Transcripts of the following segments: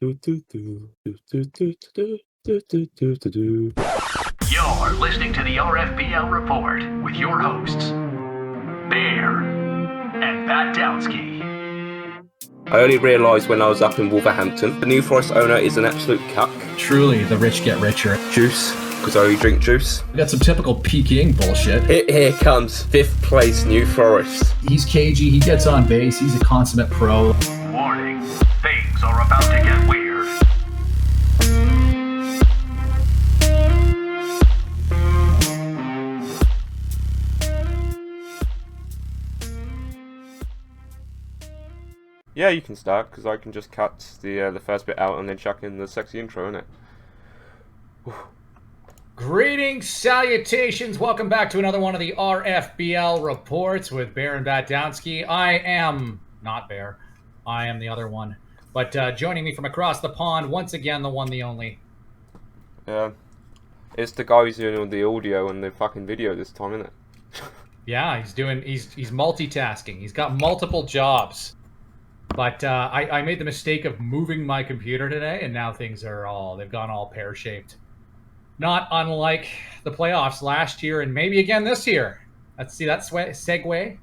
You're listening to the RFBL Report with your hosts, Bear and Pat Downsky. I only realised when I was up in Wolverhampton, the New Forest owner is an absolute cuck. Truly, the rich get richer. Juice, because I only drink juice. We got some typical Peking bullshit. Here comes 5th place New Forest. He's cagey, he gets on base, he's a consummate pro. Warning, things are about to get weird. Yeah, you can start, because I can just cut the first bit out and then chuck in the sexy intro, innit? Greetings, salutations, welcome back to another one of the RFBL reports with Bear and Pat Downsky. I am not Bear, I am the other one. But joining me from across the pond, once again, the one, the only. It's the guy who's doing the audio and the fucking video this time, isn't it? Yeah, he's multitasking. He's got multiple jobs. But I made the mistake of moving my computer today, and now things are they've gone all pear-shaped. Not unlike the playoffs last year, and maybe again this year. Let's see that segue.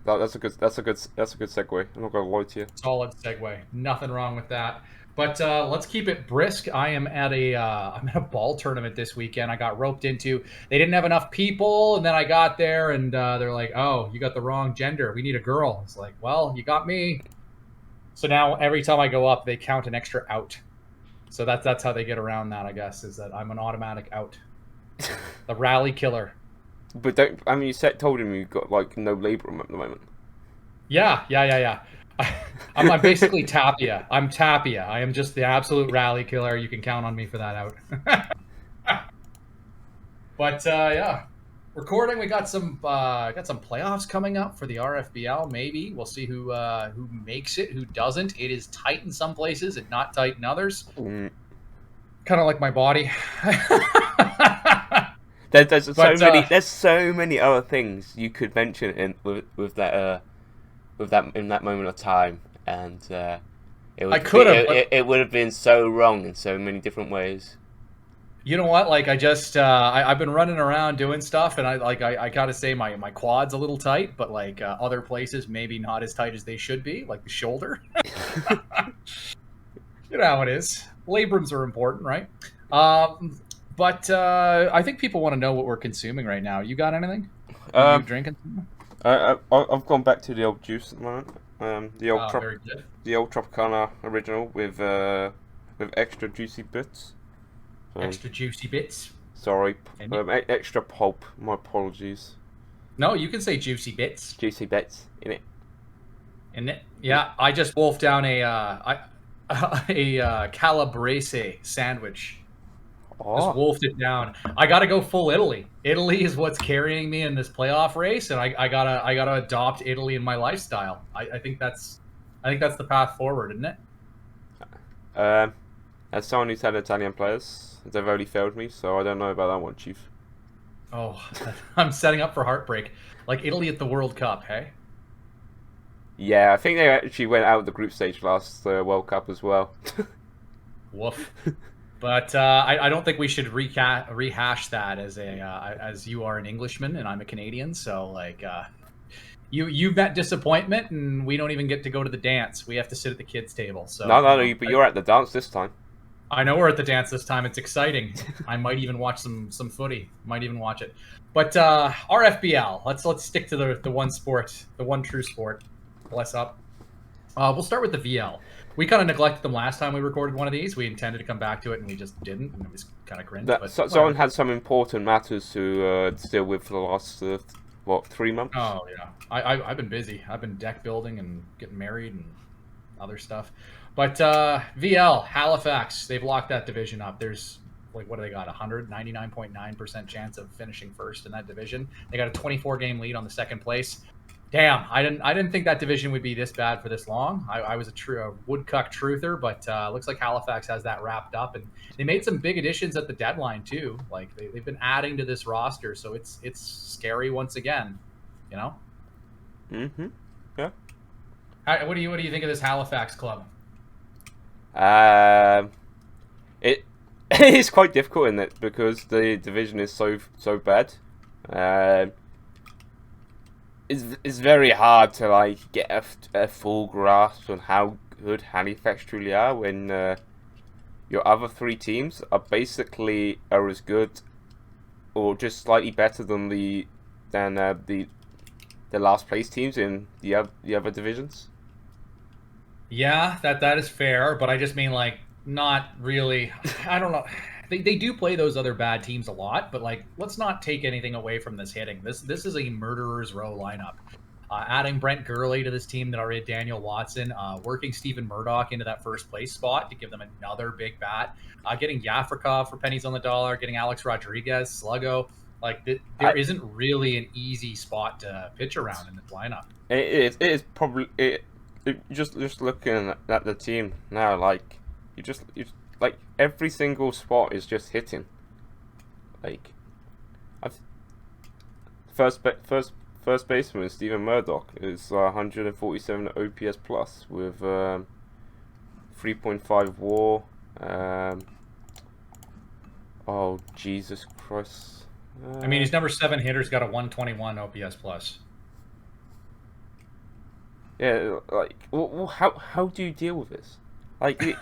That's a good segue. I'm not gonna lie to you. Solid segue. Nothing wrong with that. But let's keep it brisk. I'm at a ball tournament this weekend. I got roped into. They didn't have enough people, and then I got there, and they're like, "Oh, you got the wrong gender. We need a girl." It's like, "Well, you got me." So now every time I go up, they count an extra out. So that's how they get around that, I guess, is that I'm an automatic out. The rally killer. But you told him you got like no labor at the moment. Yeah. I'm basically Tapia. I'm Tapia. I am just the absolute rally killer. You can count on me for that out. But yeah. Recording, we got some playoffs coming up for the RFBL. Maybe we'll see who makes it, who doesn't. It is tight in some places and not tight in others. Kind of like my body. There's so many other things you could mention with that in that moment of time, and it would have been so wrong in so many different ways. You know what? Like I've been running around doing stuff, and I gotta say my quad's a little tight, but like other places maybe not as tight as they should be, like the shoulder. You know how it is. Labrums are important, right? But I think people want to know what we're consuming right now. You got anything? Are you drinking? I've gone back to the old juice at the moment. The old Tropicana original with extra juicy bits. Extra juicy bits. Sorry, extra pulp. My apologies. No, you can say juicy bits. Juicy bits, innit? Yeah, I just wolfed down a calabrese sandwich. Oh. Just wolfed it down. I gotta go full Italy. Italy is what's carrying me in this playoff race, and I gotta adopt Italy in my lifestyle. I think that's the path forward, isn't it? As someone who's had Italian players, they've only failed me, so I don't know about that one, Chief. Oh, I'm setting up for heartbreak. Like Italy at the World Cup, hey? Yeah, I think they actually went out of the group stage last World Cup as well. Woof. But I don't think we should rehash that as you are an Englishman and I'm a Canadian. So like you met disappointment, and we don't even get to go to the dance. We have to sit at the kids' table. So no, but you're at the dance this time. I know we're at the dance this time. It's exciting. I might even watch some footy. Might even watch it. But RFBL. Let's stick to the one sport, the one true sport. Bless up. We'll start with the VL. We kind of neglected them last time we recorded one of these. We intended to come back to it, and we just didn't. And it was kind of cringe. Someone had some important matters to deal with for the last 3 months. Oh yeah, I've been busy. I've been deck building and getting married and other stuff. But VL, Halifax, they've locked that division up. There's, like, what do they got, 199.9% chance of finishing first in that division. They got a 24-game lead on the second place. Damn, I didn't think that division would be this bad for this long. I was a woodcuck truther, but looks like Halifax has that wrapped up. And they made some big additions at the deadline, too. Like, they've been adding to this roster, so it's scary once again, you know? Mm-hmm, yeah. What do you think of this Halifax club? It it's quite difficult in it because the division is so bad. It's very hard to like get a full grasp on how good Halifax truly are when your other three teams are as good or just slightly better than the last place teams in the other divisions. Yeah, that is fair, but I just mean like not really. I don't know. They do play those other bad teams a lot, but like let's not take anything away from this hitting. This is a murderer's row lineup. Adding Brent Gurley to this team that already had Daniel Watson, working Stephen Murdoch into that first place spot to give them another big bat, getting Yafrikov for pennies on the dollar, getting Alex Rodriguez, Sluggo. Like there isn't really an easy spot to pitch around in the lineup. It is probably just looking at the team now, like you like every single spot is just hitting. Like first baseman Stephen Murdoch is 147 OPS plus with 3.5 WAR. Oh Jesus Christ! I mean, his number 7 hitter's got a 121 OPS plus. Yeah, like how do you deal with this? Like the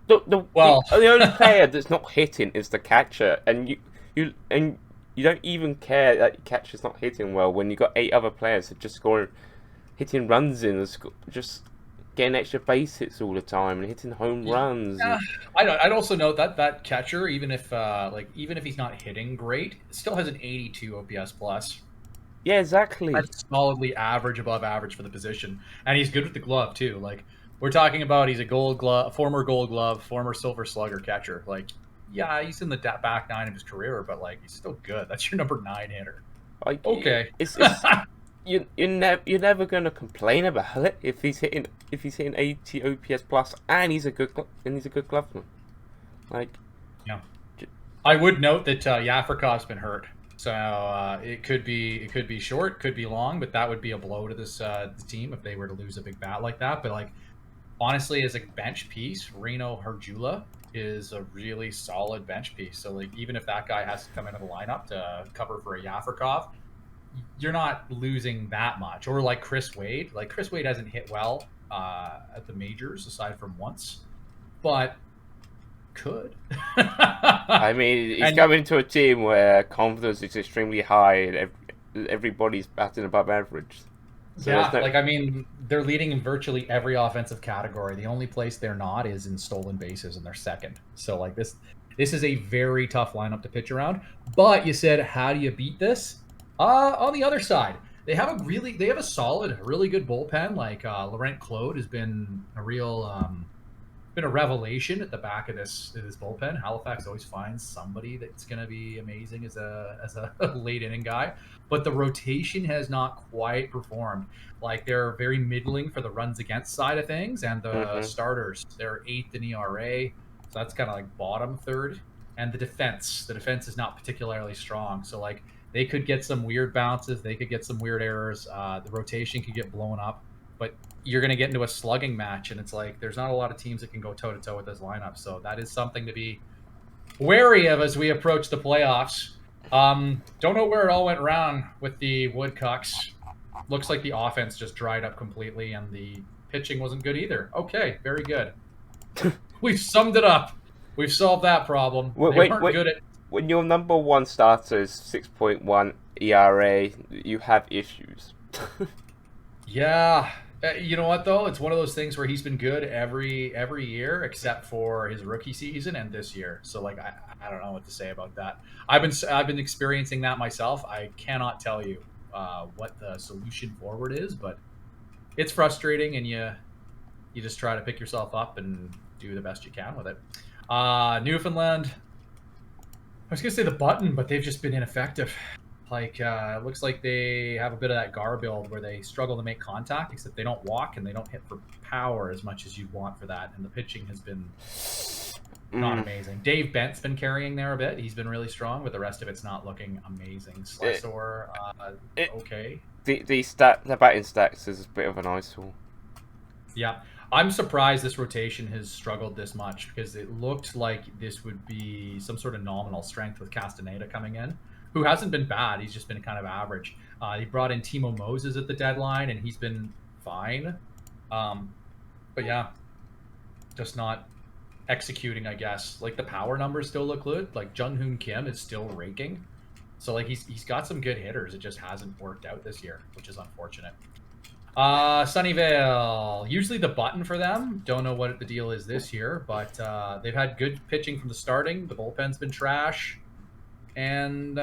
only player that's not hitting is the catcher, and you don't even care that the catcher's not hitting well when you got 8 other players that just hitting runs in and just getting extra base hits all the time and hitting home runs. Yeah. I'd also note that catcher, even if he's not hitting great, still has an 82 OPS plus. Yeah, exactly. That's solidly above average for the position, and he's good with the glove too. Like we're talking about, he's a former Gold Glove, former Silver Slugger catcher. Like, yeah, he's in the back 9 of his career, but like he's still good. That's your number 9 hitter. Like, okay, you're never gonna complain about it if he's hitting 80 OPS plus and he's a good gloveman. Like, yeah, I would note that Yafrikov's been hurt. So it could be short, could be long, but that would be a blow to this team if they were to lose a big bat like that. But like honestly, as a bench piece, Reno Herjula is a really solid bench piece. So like even if that guy has to come into the lineup to cover for a Yafrikov, you're not losing that much. Or like Chris Wade. Like Chris Wade hasn't hit well at the majors aside from once, but could. I mean, he's coming to a team where confidence is extremely high and everybody's batting above average. So yeah, I mean, they're leading in virtually every offensive category. The only place they're not is in stolen bases, and they're second. So like this is a very tough lineup to pitch around. But you said, how do you beat this? On the other side, they have a solid, really good bullpen. Like Laurent Claude has been a real been a revelation at the back of this bullpen. Halifax always finds somebody that's going to be amazing as a late inning guy, but the rotation has not quite performed. Like they're very middling for the runs against side of things, and the starters, they're 8th in ERA, so that's kind of like bottom third. And the defense is not particularly strong, so like they could get some weird bounces, they could get some weird errors. The rotation could get blown up, but you're going to get into a slugging match, and it's like there's not a lot of teams that can go toe-to-toe with this lineup. So that is something to be wary of as we approach the playoffs. Don't know where it all went wrong with the Woodcocks. Looks like the offense just dried up completely, and the pitching wasn't good either. Okay, very good. We've summed it up. We've solved that problem. Wait. Good at... When your number 1 starter is 6.1 ERA, you have issues. Yeah. You know what though? It's one of those things where he's been good every year except for his rookie season and this year. So like I don't know what to say about that. I've been experiencing that myself. I cannot tell you what the solution forward is, but it's frustrating, and you just try to pick yourself up and do the best you can with it. Newfoundland. I was gonna say the Button, but they've just been ineffective. Like, it looks like they have a bit of that Gar build where they struggle to make contact, except they don't walk and they don't hit for power as much as you'd want for that. And the pitching has been not amazing. Dave Bent's been carrying there a bit. He's been really strong, but the rest of it's not looking amazing. Slesor, okay. The batting stacks is a bit of an eyesore. Yeah. I'm surprised this rotation has struggled this much because it looked like this would be some sort of nominal strength with Castaneda coming in, who hasn't been bad. He's just been kind of average. He brought in Timo Moses at the deadline, and he's been fine. But yeah, just not executing, I guess. Like, the power numbers still look good. Like, Jung Hoon Kim is still raking. So, like, he's got some good hitters. It just hasn't worked out this year, which is unfortunate. Sunnyvale, usually the button for them. Don't know what the deal is this year, but they've had good pitching from the starting. The bullpen's been trash. And,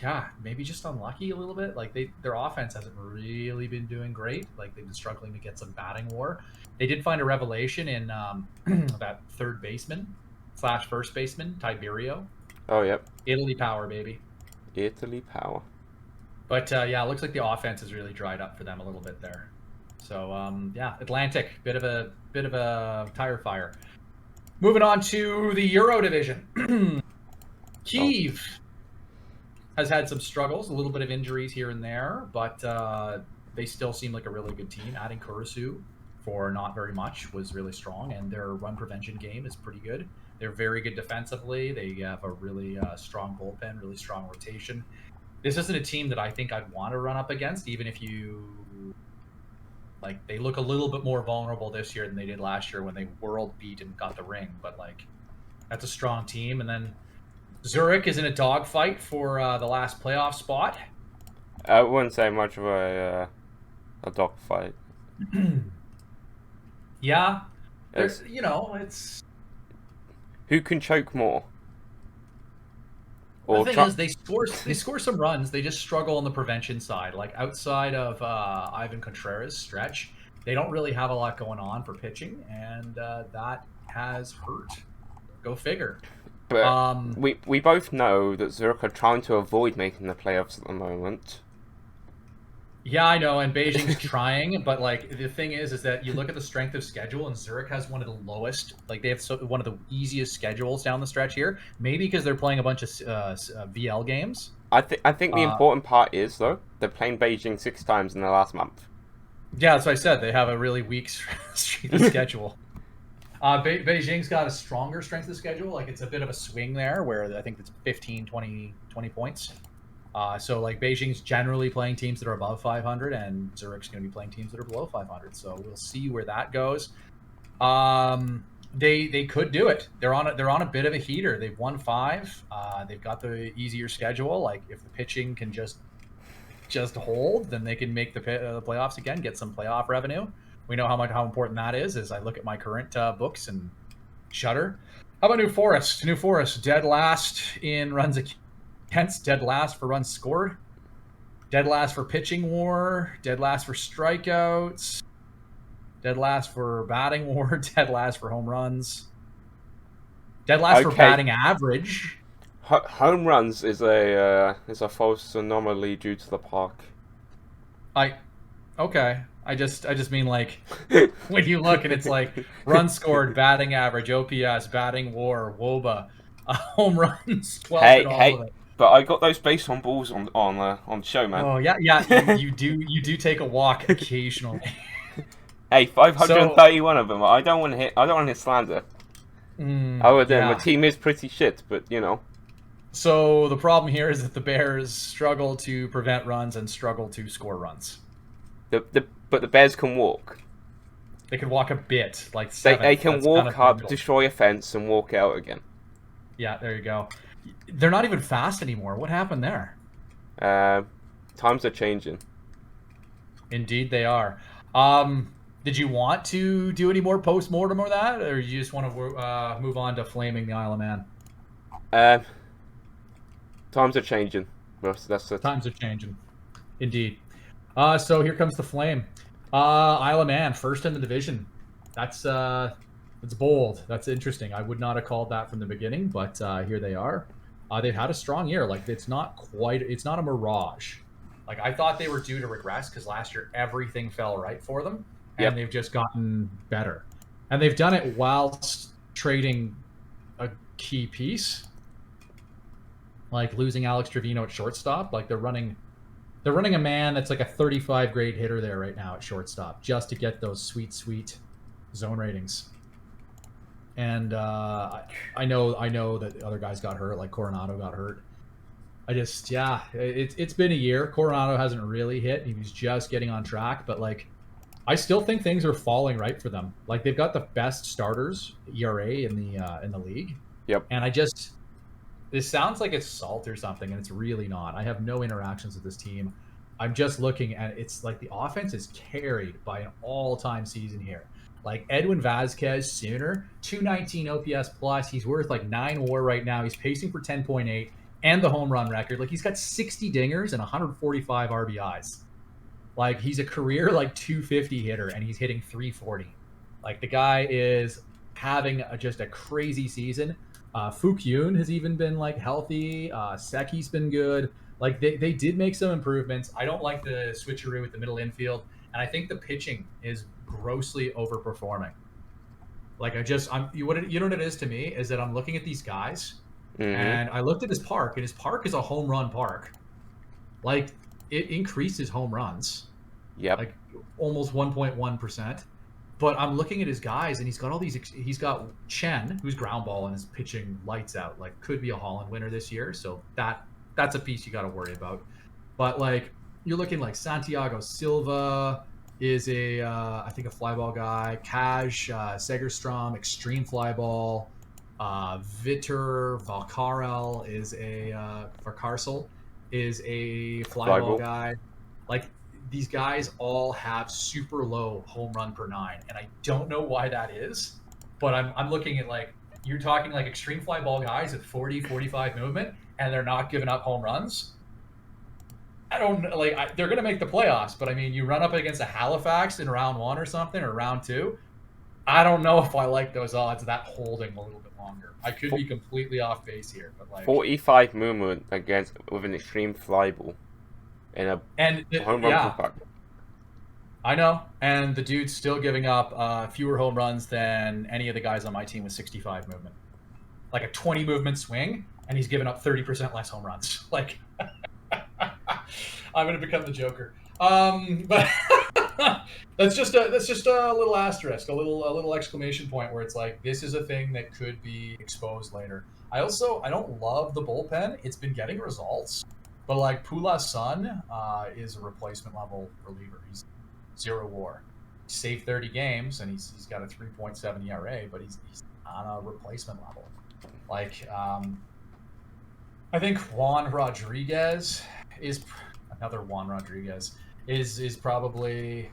yeah, maybe just unlucky a little bit. Like, their offense hasn't really been doing great. Like, they've been struggling to get some batting war. They did find a revelation in that third baseman / first baseman, Tiberio. Oh, yep. Italy power, baby. Italy power. But, yeah, it looks like the offense has really dried up for them a little bit there. So, yeah, Atlantic, bit of a tire fire. Moving on to the Euro division. Kyiv has had some struggles, a little bit of injuries here and there, but they still seem like a really good team. Adding Kurisu for not very much was really strong, and their run prevention game is pretty good. They're very good defensively. They have a really strong bullpen, really strong rotation. This isn't a team that I think I'd want to run up against, even if you... Like, they look a little bit more vulnerable this year than they did last year when they world beat and got the ring. But, like, that's a strong team. And then Zurich is in a dogfight for the last playoff spot. I wouldn't say much of a dogfight. Yeah. It's, You know, it's... who can choke more? The thing is, they score some runs. They just struggle on the prevention side. Like, outside of Ivan Contreras' stretch, they don't really have a lot going on for pitching, and that has hurt. Go figure. But we both know that Zurich are trying to avoid making the playoffs at the moment. Yeah, I know, and Beijing's trying, but, like, the thing is that you look at the strength of schedule, and Zurich has one of the lowest. Like, they have one of the easiest schedules down the stretch here. Maybe because they're playing a bunch of VL games. I think the important part is, though, they're playing Beijing 6 times in the last month. Yeah, that's what I said. They have a really weak strength of schedule. Beijing's got a stronger strength of schedule. Like, it's a bit of a swing there, where I think it's 15, 20 points. So, like, Beijing's generally playing teams that are above 500, and Zurich's going to be playing teams that are below 500. So we'll see where that goes. They could do it. They're on a bit of a heater. They've won 5. They've got the easier schedule. Like, if the pitching can just hold, then they can make the playoffs again, get some playoff revenue. We know how important that is. As I look at my current books and shudder. How about New Forest? New Forest dead last in runs against, dead last for runs scored, dead last for pitching war, dead last for strikeouts, dead last for batting war, dead last for home runs, dead last for batting average. Home runs is a false anomaly due to the park. I just mean, like, when you look and it's like run scored, batting average, OPS, batting war, WOBA, home runs, 12 all of it. But I got those based on balls on show, man. Oh yeah, you do take a walk occasionally. Hey, 531 of them. I don't want to hit slander. Other than the team is pretty shit, but you know. So the problem here is that the Bears struggle to prevent runs and struggle to score runs. But the Bears can walk. They can walk a bit, like they can walk up, destroy a fence, and walk out again. Yeah, there you go. They're not even fast anymore. What happened there? Times are changing. Indeed, they are. Did you want to do any more post-mortem or that, or you just want to move on to flaming the Isle of Man? Times are changing. That's it. Times are changing. Indeed. So here comes the flame. Isle of Man, first in the division. That's bold. That's interesting. I would not have called that from the beginning, but here they are. They've had a strong year. Like, it's not a mirage. Like, I thought they were due to regress because last year everything fell right for them, and they've just gotten better. And they've done it whilst trading a key piece, like losing Alex Trevino at shortstop. Like, they're running they're running a man that's like a 35 grade hitter there right now at shortstop, just to get those sweet zone ratings. And I know that other guys got hurt, like Coronado got hurt. It's been a year. Coronado hasn't really hit. He was just getting on track, but like, I still think things are falling right for them. Like, they've got the best starters ERA in the league. Yep. And this sounds like it's salt or something, and it's really not. I have no interactions with this team. I'm just looking at it's like the offense is carried by an all-time season here. Like Edwin Vazquez Sooner, 219 OPS plus. He's worth like 9 WAR right now. He's pacing for 10.8 and the home run record. Like, he's got 60 dingers and 145 RBIs. Like, he's a career like 250 hitter, and he's hitting 340. Like, the guy is having just a crazy season. Fukyun has even been like healthy. Seki's been good. Like, they did make some improvements. I don't like the switcheroo with the middle infield, and I think the pitching is grossly overperforming. Like, you know what it is to me is that I'm looking at these guys, and I looked at his park, and his park is a home run park. Like, it increases home runs. Yep. Like almost 1.1%. But I'm looking at his guys, and he's got Chen, who's ground ball and is pitching lights out. Like, could be a Holland winner this year. So that's a piece you got to worry about. But like, you're looking like Santiago Silva is I think a fly ball guy. Kaj Segerstrom, extreme fly ball. Vitor Valcarel is Varkarsel is a fly ball guy. Like, these guys all have super low home run per 9, and I don't know why that is. But I'm looking at, like, you're talking like extreme fly ball guys at 40, 45 movement, and they're not giving up home runs. I don't know, like, they're going to make the playoffs, but I mean, you run up against a Halifax in round 1 or something, or round 2. I don't know if I like those odds that holding a little bit longer. I could be completely off base here, but like 45 movement with an extreme fly ball in a home run park. I know, and the dude's still giving up fewer home runs than any of the guys on my team with 65 movement. Like a 20 movement swing, and he's giving up 30% less home runs. Like, I'm gonna become the Joker. But that's just a little asterisk, a little exclamation point where it's like, this is a thing that could be exposed later. I don't love the bullpen. It's been getting results, but like Pula's son is a replacement level reliever. He's 0 WAR. He's saved 30 games, and he's got a 3.7 ERA, but he's on a replacement level. Like, I think Juan Rodriguez is probably,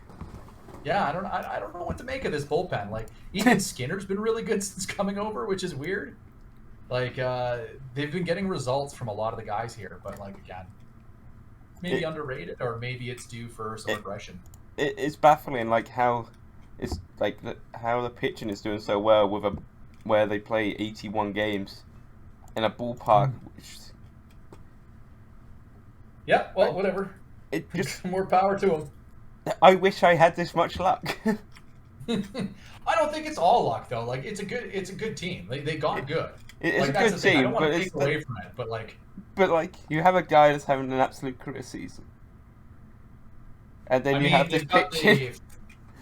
I don't know what to make of this bullpen. Like, Ethan Skinner's been really good since coming over, which is weird. Like, they've been getting results from a lot of the guys here, but like, again, maybe underrated, or maybe it's due for some regression. It's baffling, like how how the pitching is doing so well where they play 81 games in a ballpark. Yeah, well, whatever. It just more power to them. I wish I had this much luck. I don't think it's all luck though. Like, it's a good team. They got good. It's like, a good team, I don't want but to take away from it. But like you have a guy that's having an absolute career season, and then you have this pitching.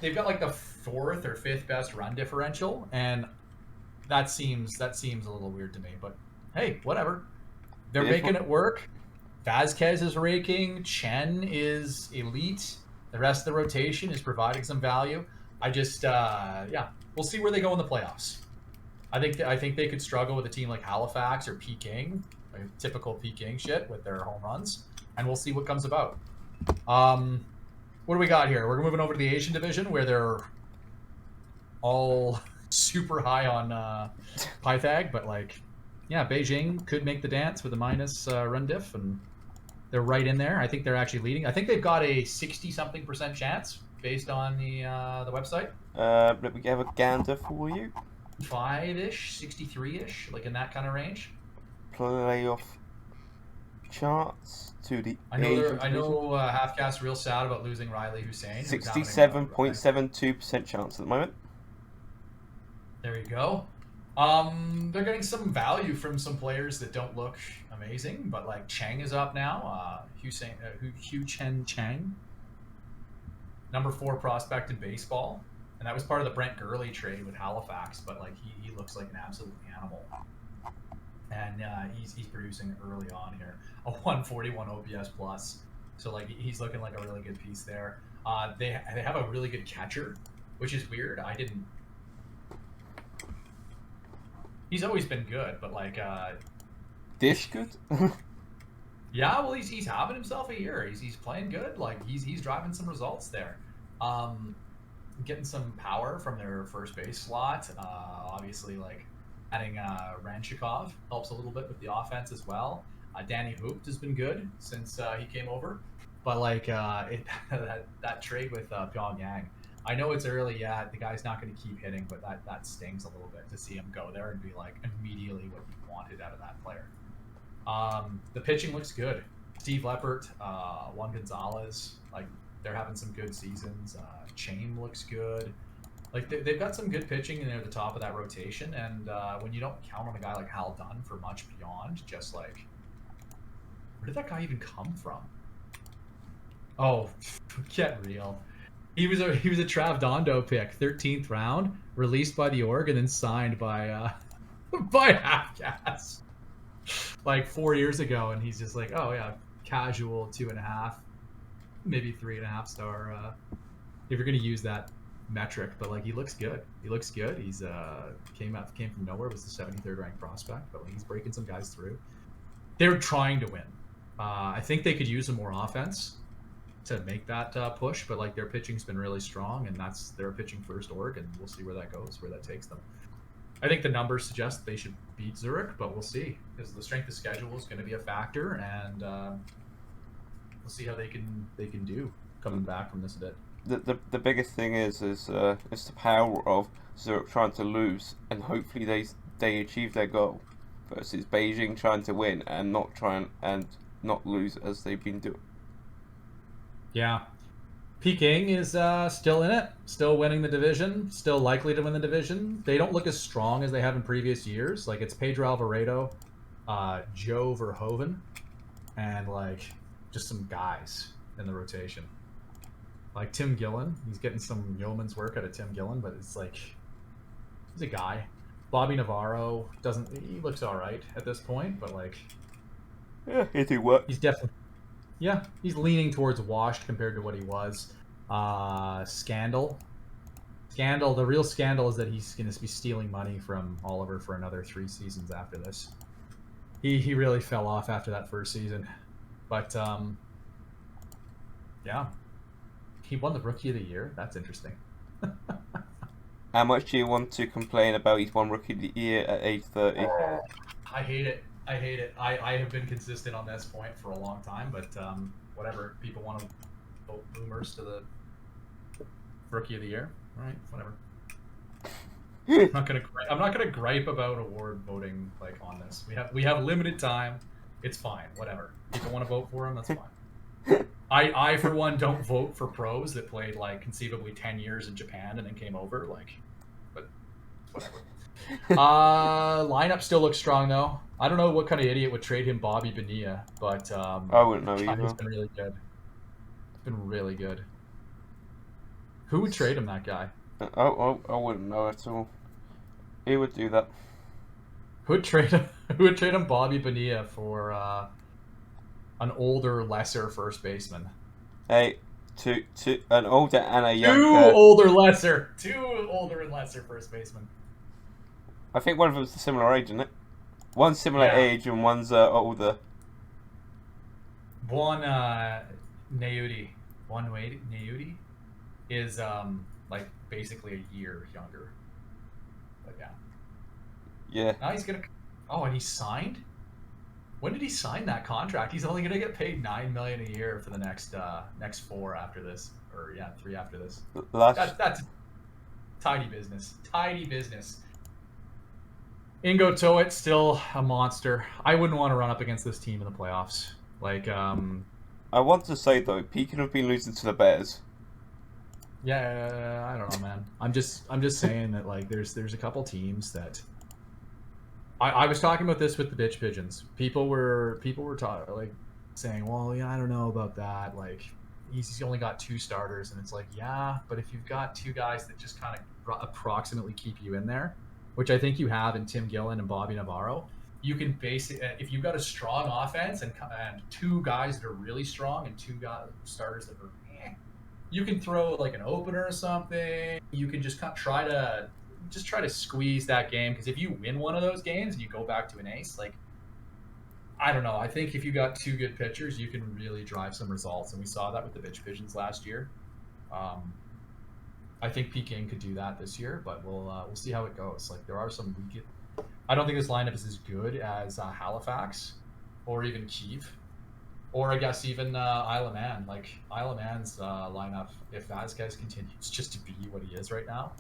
They've got like the 4th or 5th best run differential, and that seems a little weird to me. But hey, whatever. They're making it work. Vazquez is raking. Chen is elite. The rest of the rotation is providing some value. I just, we'll see where they go in the playoffs. I think they could struggle with a team like Halifax or Peking, like typical Peking shit with their home runs, and we'll see what comes about. What do we got here? We're moving over to the Asian division, where they're all super high on Pythag, but like, yeah, Beijing could make the dance with a minus run diff, and they're right in there. I think they're actually leading. I think they've got a 60-something% chance based on the website. Let me have a gander for you. 5-ish, 63-ish, like in that kind of range. Playoff charts to the. I know Halfcast real sad about losing Riley Hussein. 67.72% chance at the moment. There you go. They're getting some value from some players that don't look amazing, but like Chang is up now. Hugh Chen Chang, number 4 prospect in baseball, and that was part of the Brent Gurley trade with Halifax. But like he looks like an absolute animal, and he's producing early on here. A 141 OPS plus, so like he's looking like a really good piece there. They have a really good catcher, which is weird. He's always been good, but like this good. Yeah, well, he's having himself a year. He's playing good. Like he's driving some results there. Getting some power from their first base slot. Obviously, like adding Ranchikov helps a little bit with the offense as well. Danny Hoopt has been good since he came over, but like that trade with Pyongyang. I know it's early yet. The guy's not going to keep hitting, but that stings a little bit to see him go there and be like immediately what you wanted out of that player. The pitching looks good. Steve Leppert, Juan Gonzalez, like they're having some good seasons. Chain looks good. Like they've got some good pitching near the top of that rotation, and when you don't count on a guy like Hal Dunn for much beyond, just like where did that guy even come from? Oh, get real. He was a Trav Dondo pick, 13th round, released by the Org and then signed by by Half-Gas like 4 years ago, and he's just like, oh yeah, casual 2.5, maybe 3.5 star. If you're gonna use that metric, but like he looks good. He looks good. He's came from nowhere, was the 73rd ranked prospect, but like he's breaking some guys through. They're trying to win. I think they could use some more offense to make that push, but like their pitching's been really strong, and that's their pitching first org, and we'll see where that goes, where that takes them. I think the numbers suggest they should beat Zurich, but we'll see, because the strength of schedule is going to be a factor, and we'll see how they can do coming back from this a bit. The biggest thing is the power of Zurich trying to lose, and hopefully they achieve their goal, versus Beijing trying to win and not lose as they've been doing. Yeah. Peking is still in it, still winning the division, still likely to win the division. They don't look as strong as they have in previous years. Like, it's Pedro Alvarado, Joe Verhoeven, and, like, just some guys in the rotation. Like, Tim Gillen, he's getting some yeoman's work out of Tim Gillen, but it's like, he's a guy. Bobby Navarro he looks all right at this point, but, like... Yeah, he do work. He's definitely... Yeah, he's leaning towards washed compared to what he was. Scandal. The real scandal is that he's going to be stealing money from Oliver for another 3 seasons after this. He really fell off after that first season. But, yeah. He won the Rookie of the Year. That's interesting. How much do you want to complain about he's won Rookie of the Year at age 30? I hate it. I have been consistent on this point for a long time, but whatever. People want to vote boomers to the Rookie of the Year. All right, whatever. I'm not gonna gripe about award voting like on this. We have limited time. It's fine. Whatever. People want to vote for him. That's fine. I for one don't vote for pros that played like conceivably 10 years in Japan and then came over. Like, but whatever. Lineup still looks strong though. I don't know what kind of idiot would trade him Bobby Bonilla, but I wouldn't know either. It's been really good. It's been really good. Who would trade him, that guy? I wouldn't know at all. He would do that. Who would trade him Bobby Bonilla for an older, lesser first baseman? Hey, an older and a younger. Two older and lesser first basemen. I think one of them's a similar age, isn't it? One's similar age and one's older. One Nayudi is like basically a year younger. But yeah. Yeah. Now he's gonna. Oh, and he signed. When did he sign that contract? He's only gonna get paid $9 million a year for the next 4 after this, or 3 after this. That's tidy business. Tidy business. Ingo Toet still a monster. I wouldn't want to run up against this team in the playoffs. Like, I want to say though, Pekin have been losing to the Bears. Yeah, I don't know, man. I'm just saying that like there's a couple teams that I was talking about this with the bitch pigeons. People were like saying, well, yeah, I don't know about that. Like, he's only got 2 starters, and it's like, yeah, but if you've got 2 guys that just kind of approximately keep you in there, which I think you have in Tim Gillen and Bobby Navarro, you can if you've got a strong offense and 2 guys that are really strong and 2 starters that are, you can throw like an opener or something. You can just try to squeeze that game, because if you win one of those games and you go back to an ace, like, I don't know. I think if you got 2 good pitchers, you can really drive some results, and we saw that with the bitch pigeons last year. I think Peking could do that this year, but we'll see how it goes. Like, there are some I don't think this lineup is as good as Halifax or even Kiev, or I guess even Isle of Man. Like, Isle of Man's lineup, if Vasquez continues just to be what he is right now,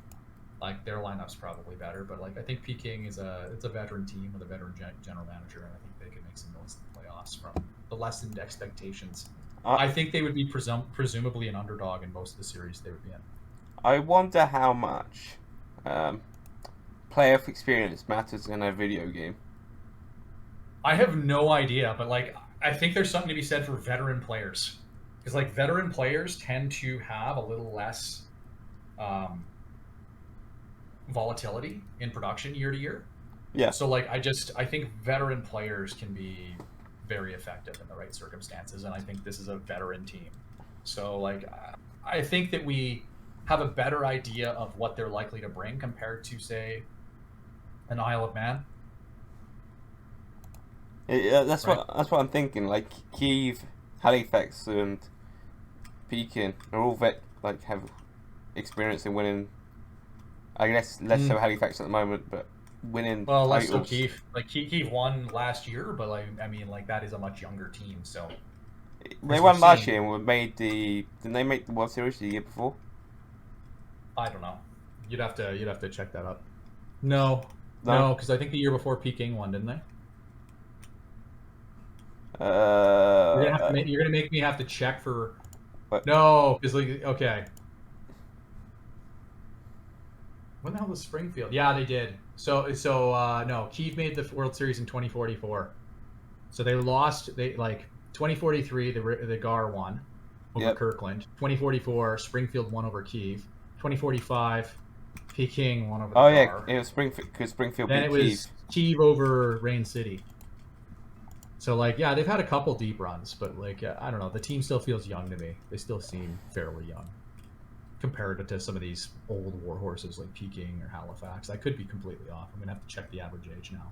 like, their lineup's probably better. But like, I think Peking it's a veteran team with a veteran general manager, and I think they can make some noise in the playoffs from the lessened expectations. I think they would be presumably an underdog in most of the series they would be in. I wonder how much playoff experience matters in a video game. I have no idea, but like, I think there's something to be said for veteran players, because like, veteran players tend to have a little less volatility in production year to year. Yeah. So like, I think veteran players can be very effective in the right circumstances, and I think this is a veteran team. So like, I think that we have a better idea of what they're likely to bring compared to, say, an Isle of Man. Yeah, that's right. That's what I'm thinking. Like, Kiev, Halifax, and Pekin are all have experience in winning. I guess less so Halifax at the moment, but winning. Well, less so titles. Kiev. Like, Kiev won last year, but like, I mean, like, that is a much younger team. So they won last year and didn't they make the World Series the year before? I don't know. You'd have to check that up. No, because I think the year before Peking won, didn't they? You're gonna make me have to check for. What? No, because like, okay. When the hell was Springfield? Yeah, they did. So no, Kiev made the World Series in 2044. So they lost. They like 2043. The Gar won over Kirkland. 2044, Springfield won over Kiev. 2045, Peking won over. Oh the yeah, Gar. it was Springfield because Springfield Then beat it was Kiev over Rain City. So like, yeah, they've had a couple deep runs, but like, I don't know. The team still feels young to me. They still seem fairly young compared to some of these old war horses like Peking or Halifax. I could be completely off. I'm gonna have to check the average age now.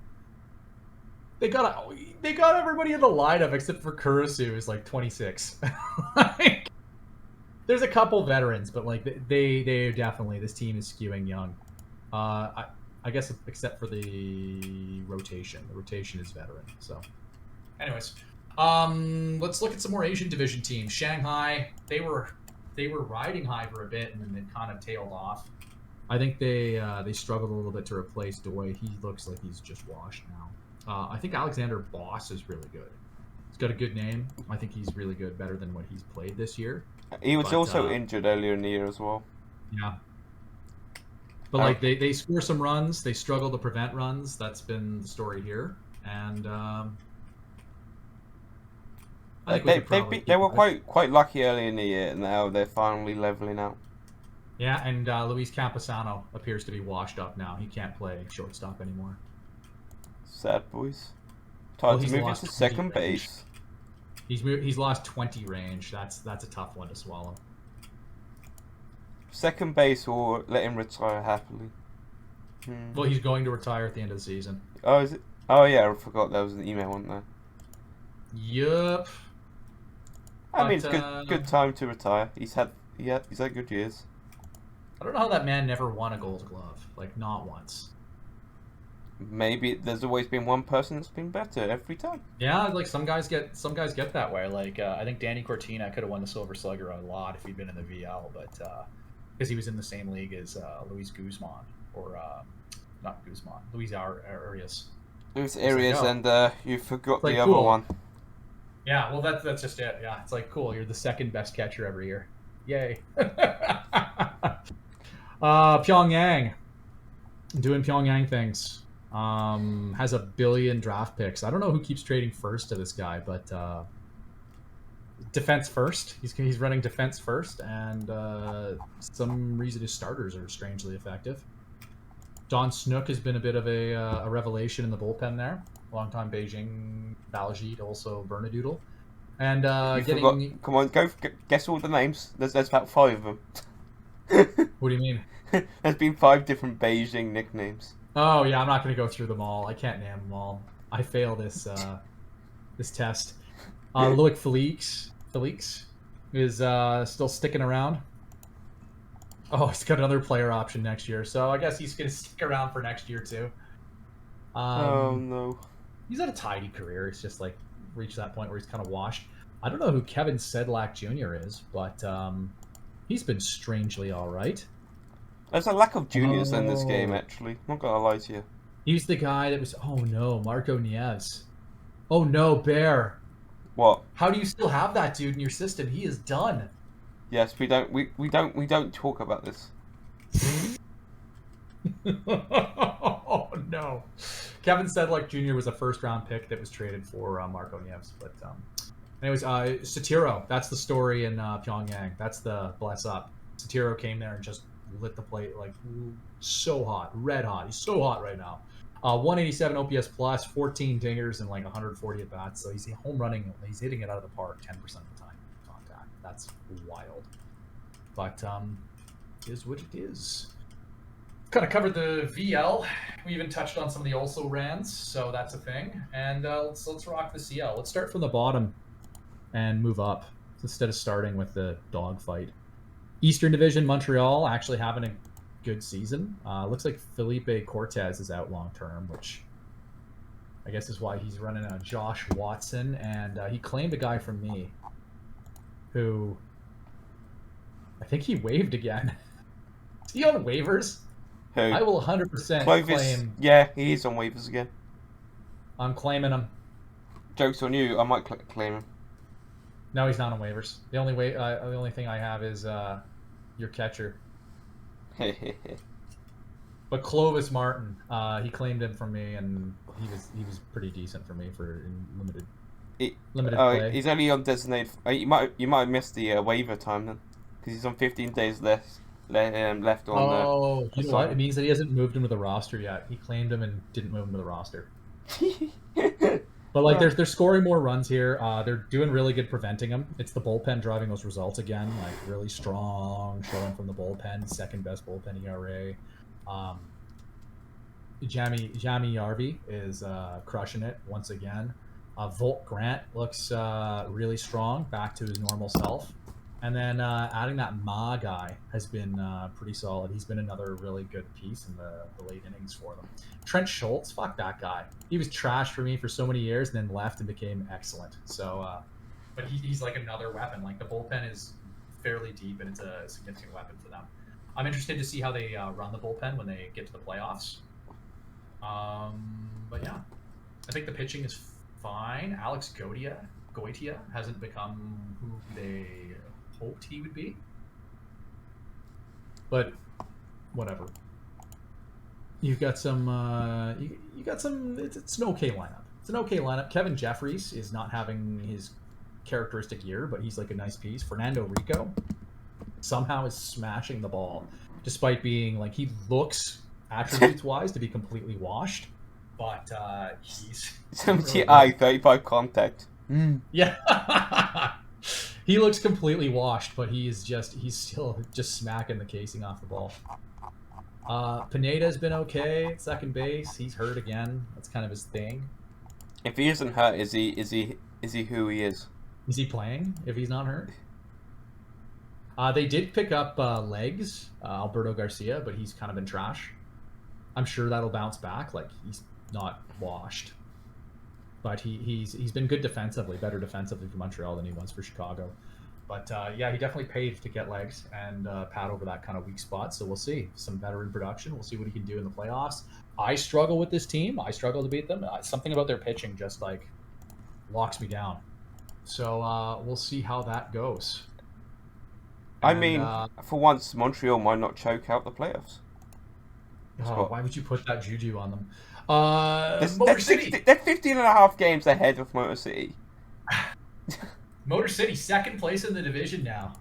They got everybody in the lineup except for Kurisu, who's like 26. Like, there's a couple veterans, but like, they definitely, this team is skewing young. I guess except for the rotation. The rotation is veteran. So, anyways, let's look at some more Asian division teams. Shanghai, they were riding high for a bit and then they kind of tailed off. I think they struggled a little bit to replace Doi. He looks like he's just washed now. I think Alexander Boss is really good. He's got a good name. I think he's really good, better than what he's played this year. He was also injured earlier in the year as well. Yeah. But like, they score some runs, they struggle to prevent runs. That's been the story here, and I think they were quite lucky early in the year, and now they're finally leveling out. Yeah, and Luis Camposano appears to be washed up now. He can't play shortstop anymore. Sad boys. Time to move into second range. base. He's lost 20 range. That's a tough one to swallow. Second base, or let him retire happily. Well, he's going to retire at the end of the season. Oh, is it? Oh yeah, I forgot there was an email on there. Yup. I mean, it's good time to retire. He's had good years. I don't know how that man never won a Gold Glove. Like, not once. Maybe there's always been one person that's been better every time. Yeah, like some guys get that way. Like, I think Danny Cortina could have won the Silver Slugger a lot if he'd been in the VL, but because he was in the same league as Luis Guzman, or not Guzman, Luis Arias. Luis Arias, and you forgot like, the cool. other one. Yeah, well, that's just it. Yeah, it's like, cool. You're the second best catcher every year. Yay. Pyongyang. Doing Pyongyang things. Has 1 billion draft picks. I don't know who keeps trading first to this guy, but defense first. He's running defense first, and some reason his starters are strangely effective. Don Snook has been a bit of a revelation in the bullpen there. Longtime Beijing Baljeet, also Bernadoodle. And getting... Come on, guess all the names. There's about 5 of them. What do you mean? There's been 5 different Beijing nicknames. Oh yeah, I'm not going to go through them all. I can't name them all. I fail this this test. Loic Felix is still sticking around. Oh, he's got another player option next year, so I guess he's going to stick around for next year too. Oh no. He's had a tidy career. It's just like reached that point where he's kind of washed. I don't know who Kevin Sedlak Jr. is, but he's been strangely all right. There's a lack of juniors in this game, actually. Not gonna lie to you. He's the guy that was... Oh no, Marco Nieves. Oh no, Bear. What? How do you still have that dude in your system? He is done. Yes, we don't talk about this. Oh no. Kevin Sedlak Jr. was a first-round pick that was traded for Marco Nieves. But anyways, Satiro, that's the story in Pyongyang. That's the bless up. Satiro came there and just lit the plate like so hot, red hot. He's so hot right now. 187 OPS plus, 14 dingers, and like 140 at bats. So he's home running. He's hitting it out of the park 10% of the time. Contact. That's wild. But it is what it is. Kind of covered the VL. We even touched on some of the also rans, so that's a thing. And let's rock the CL. Let's start from the bottom and move up instead of starting with the dogfight. Eastern Division, Montreal actually having a good season. Looks like Felipe Cortez is out long term, which I guess is why he's running a Josh Watson, and he claimed a guy from me who I think he waived again. Is he on waivers? Who? I will 100% claim. Yeah, he is on waivers again. I'm claiming him. Joke's on you. I might claim him. No, he's not on waivers. The only thing I have is your catcher. But Clovis Martin, he claimed him from me, and he was pretty decent for me for in limited play. He's only on designated. You might have missed the waiver time then, because he's on 15 days left on the. Oh, you know what? It means that he hasn't moved him to the roster yet. He claimed him and didn't move him to the roster. But like, they're scoring more runs here. They're doing really good preventing them. It's the bullpen driving those results again. Like really strong showing from the bullpen. Second best bullpen ERA. Jamie Yarvi is crushing it once again. Volt Grant looks really strong, back to his normal self. And then adding that Ma guy has been pretty solid. He's been another really good piece in the late innings for them. Trent Schultz, fuck that guy. He was trashed for me for so many years and then left and became excellent. So, but he's like another weapon. Like the bullpen is fairly deep and it's a significant weapon for them. I'm interested to see how they run the bullpen when they get to the playoffs. But yeah, I think the pitching is fine. Alex Goitia hasn't become who they hoped he would be, but whatever. You've got some you got some. It's an okay lineup. It's an okay lineup. Kevin Jeffries is not having his characteristic year, but he's like a nice piece. Fernando Rico somehow is smashing the ball despite being like, he looks attributes wise to be completely washed, but he's 35 contact. Yeah. He looks completely washed, but he's still just smacking the casing off the ball. Pineda's been okay at second base. He's hurt again. That's kind of his thing. If he isn't hurt, is he who he is? Is he playing if he's not hurt? They did pick up legs, Alberto Garcia, but he's kind of been trash. I'm sure that'll bounce back. Like, he's not washed. But he's been good defensively, better defensively for Montreal than he was for Chicago. But yeah, he definitely paid to get legs and pad over that kind of weak spot. So we'll see. Some veteran production. We'll see what he can do in the playoffs. I struggle with this team. I struggle to beat them. Something about their pitching just like locks me down. So we'll see how that goes. I mean, for once, Montreal might not choke out the playoffs. Oh, why would you put that juju on them? Motor City. They're 15.5 games ahead of Motor City. Motor City, second place in the division now.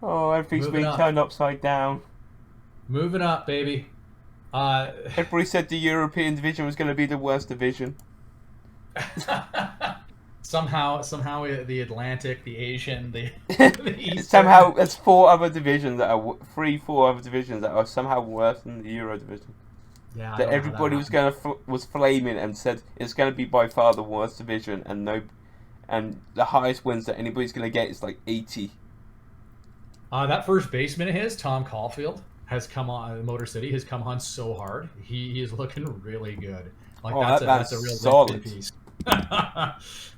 Oh, everything's being turned upside down. Moving up, baby. Everybody said the European division was going to be the worst division. somehow the Atlantic, the Asian, the Eastern. Somehow there's four other divisions that are somehow worse than the Euro division. Yeah, that everybody was flaming and said it's going to be by far the worst division, and the highest wins that anybody's going to get is like 80. That first baseman of his, Tom Caulfield, has come on. Motor City has come on so hard. He is looking really good. Like that's a real solid piece.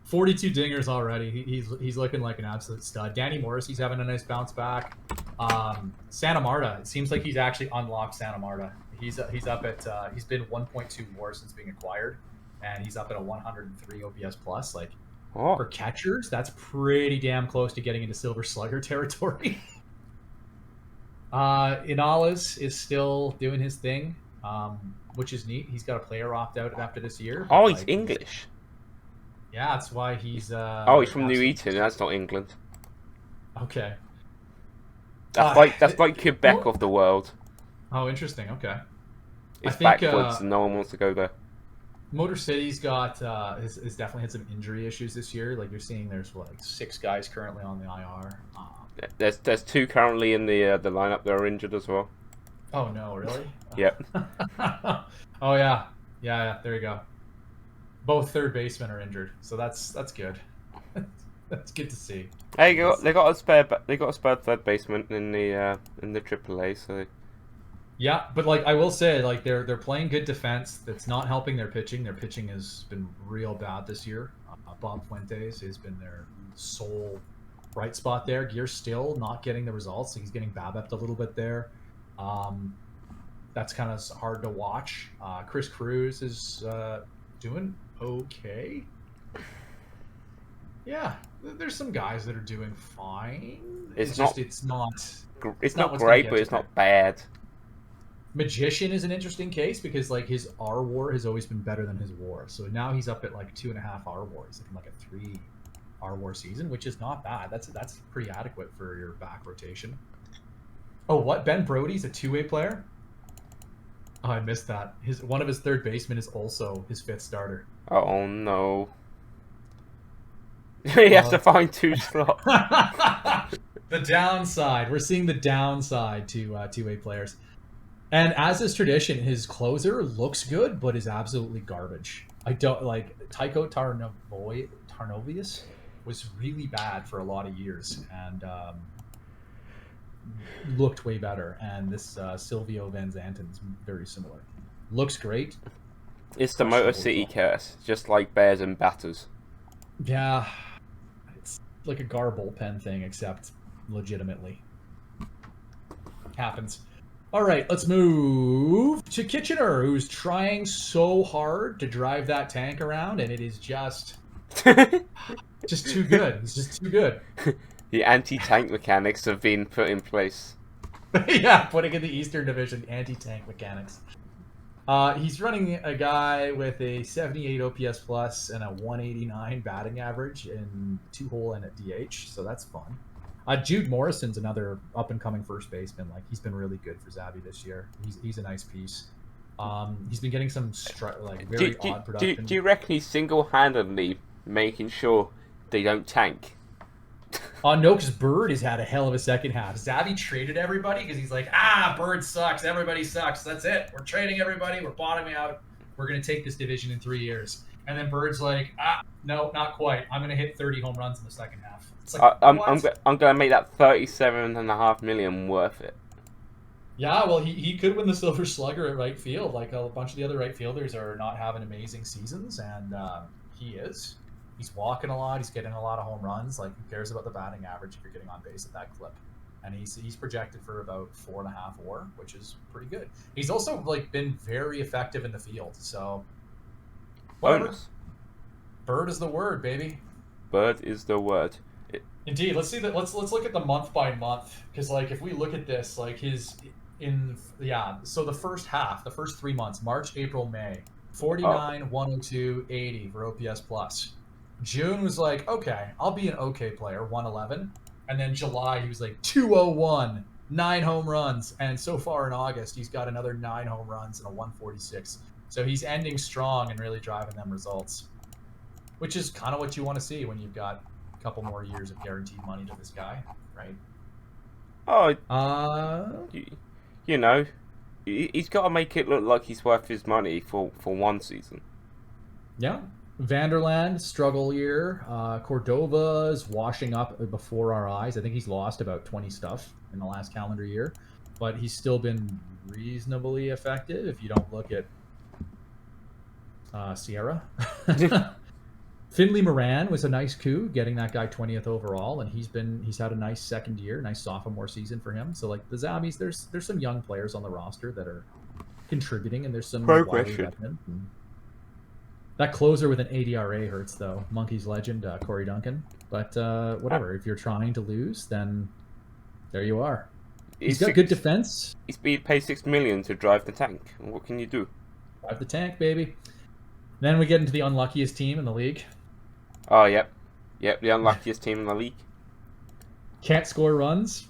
42 dingers already. He's looking like an absolute stud. Danny Morris, he's having a nice bounce back. Santa Marta, it seems like he's actually unlocked Santa Marta. He's up at he's been 1.2 more since being acquired, and he's up at a 103 OPS plus. Like for catchers, that's pretty damn close to getting into Silver Slugger territory. Inales is still doing his thing, which is neat. He's got a player opt out after this year. Oh, he's English. Yeah, that's why he's. He's from New Eton. That's not England. Okay. That's like Quebec of the world. Oh, interesting. Okay. It's backwards, and no one wants to go there. Motor City's got has definitely had some injury issues this year. Like you're seeing, there's like 6 guys currently on the IR. There's 2 currently in the lineup that are injured as well. Oh no, really? Yep. Oh yeah. There you go. Both third basemen are injured, so that's good. That's good to see. Hey, they got a spare third baseman in the AAA. So. Yeah, but like I will say, like they're playing good defense. That's not helping their pitching. Their pitching has been real bad this year. Bob Fuentes has been their sole bright spot there. Gear's still not getting the results. He's getting BABIP'd a little bit there. That's kind of hard to watch. Chris Cruz is doing okay. Yeah, there's some guys that are doing fine. It's not great, but it's not bad. Magician is an interesting case because like his R WAR has always been better than his WAR. So now he's up at like 2.5 R WAR. He's looking like a 3 R WAR season, which is not bad. That's pretty adequate for your back rotation. Oh, what? Ben Brody's a 2-way player? Oh, I missed that. One of his third basemen is also his 5th starter. Oh no. He has to find 2 slots. The downside. We're seeing the downside to 2-way players. And as is tradition, his closer looks good, but is absolutely garbage. I don't like Tycho Tarnovius was really bad for a lot of years and looked way better. And this Silvio Van Zanten is very similar. Looks great. It's the Motor City curse, just like bears and batters. Yeah, it's like a Gar bullpen thing, except legitimately happens. All right, let's move to Kitchener, who's trying so hard to drive that tank around, and it is just too good. It's just too good. The anti-tank mechanics have been put in place. Yeah, putting in the Eastern Division anti-tank mechanics. He's running a guy with a 78 OPS plus and a 189 batting average in 2-hole and at DH, so that's fun. Jude Morrison's another up-and-coming first baseman. Like he's been really good for Zabby this year. He's a nice piece. He's been getting some very odd production. Do you reckon he's single-handedly making sure they don't tank? No, because Bird has had a hell of a second half. Zabby traded everybody because he's like, Bird sucks. Everybody sucks. That's it. We're trading everybody. We're bottoming out. We're going to take this division in 3 years. And then Bird's like, no, not quite. I'm going to hit 30 home runs in the second half. It's like, I'm going to make that $37.5 million worth it. Yeah, well, he could win the Silver Slugger at right field. Like a bunch of the other right fielders are not having amazing seasons, and he is. He's walking a lot. He's getting a lot of home runs. Like, who cares about the batting average if you're getting on base at that clip? And he's projected for about 4.5 WAR, which is pretty good. He's also like been very effective in the field. So, whatever. Bonus. Bird is the word, baby. Bird is the word. Indeed. Let's see that. Let's look at the month by month, because like if we look at this, like his So the first half, the first 3 months, March, April, May, 49, 102, 80 for OPS plus. June was like, okay, I'll be an okay player, 111. And then July, he was like 201, 9 home runs. And so far in August, he's got another 9 home runs and a 146. So he's ending strong and really driving them results, which is kind of what you want to see when you've got a couple more years of guaranteed money to this guy, right? Oh, you know, he's got to make it look like he's worth his money for one season. Yeah. Vanderland, struggle year. Cordova's washing up before our eyes. I think he's lost about 20 stuff in the last calendar year, but he's still been reasonably effective if you don't look at Sierra. Finley Moran was a nice coup, getting that guy 20th overall, and he's had a nice second year, nice sophomore season for him. So like the Zabbies, there's some young players on the roster that are contributing, and there's some progression. That closer with an ADRA hurts though. Monkeys legend Corey Duncan, but whatever. If you're trying to lose, then there you are. He's got good defense. He's being paid $6 million to drive the tank. What can you do? Drive the tank, baby. Then we get into the unluckiest team in the league. Oh, yep, the unluckiest team in the league. Can't score runs.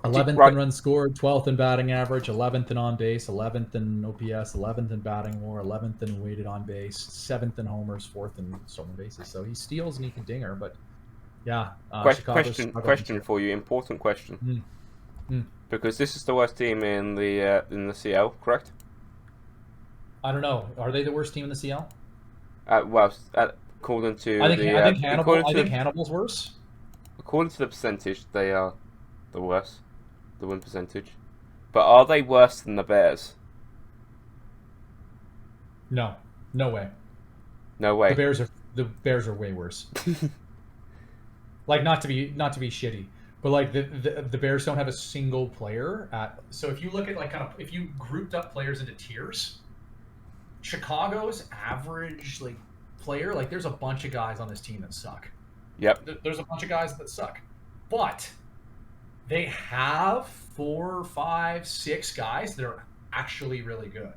11th in runs scored, 12th in batting average, 11th in on base, 11th in OPS, 11th in batting WAR, 11th in weighted on base, 7th in homers, 4th in stolen bases. So he steals and he can dinger, but yeah. Question for you, important question. Because this is the worst team in the CL, correct? I don't know. Are they the worst team in the CL? According to I think Hannibal's worse. According to the percentage, they are the worst, the win percentage. But are they worse than the Bears? No way. No way. The Bears are way worse. Like not to be shitty, but like the Bears don't have a single player so if you look at like if you grouped up players into tiers, Chicago's average like player, like there's a bunch of guys on this team that suck. Yep. There's a bunch of guys that suck. But they have 4, 5, 6 guys that are actually really good.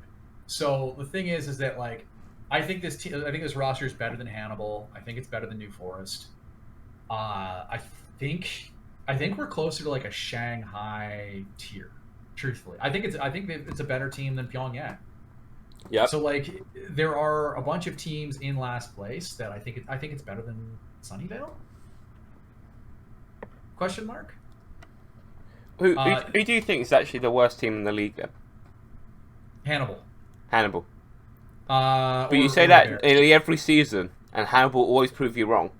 So the thing is that like I think this roster is better than Hannibal. I think it's better than New Forest. I think we're closer to like a Shanghai tier. Truthfully, I think it's a better team than Pyongyang. Yeah. So like there are a bunch of teams in last place that I think it's better than Sunnyvale. Question mark. Who do you think is actually the worst team in the league then? Hannibal. But you say that every season, and Hannibal always prove you wrong.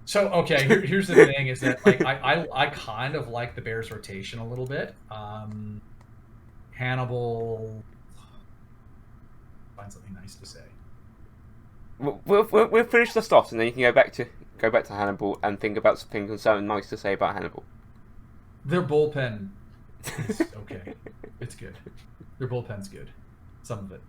So okay, here's the thing: is that like I kind of like the Bears rotation a little bit. Hannibal. Find something nice to say. We'll finish the stops, and then you can go back to Hannibal and think about something nice to say about Hannibal. Their bullpen is okay. It's good. Their bullpen's good. Some of it.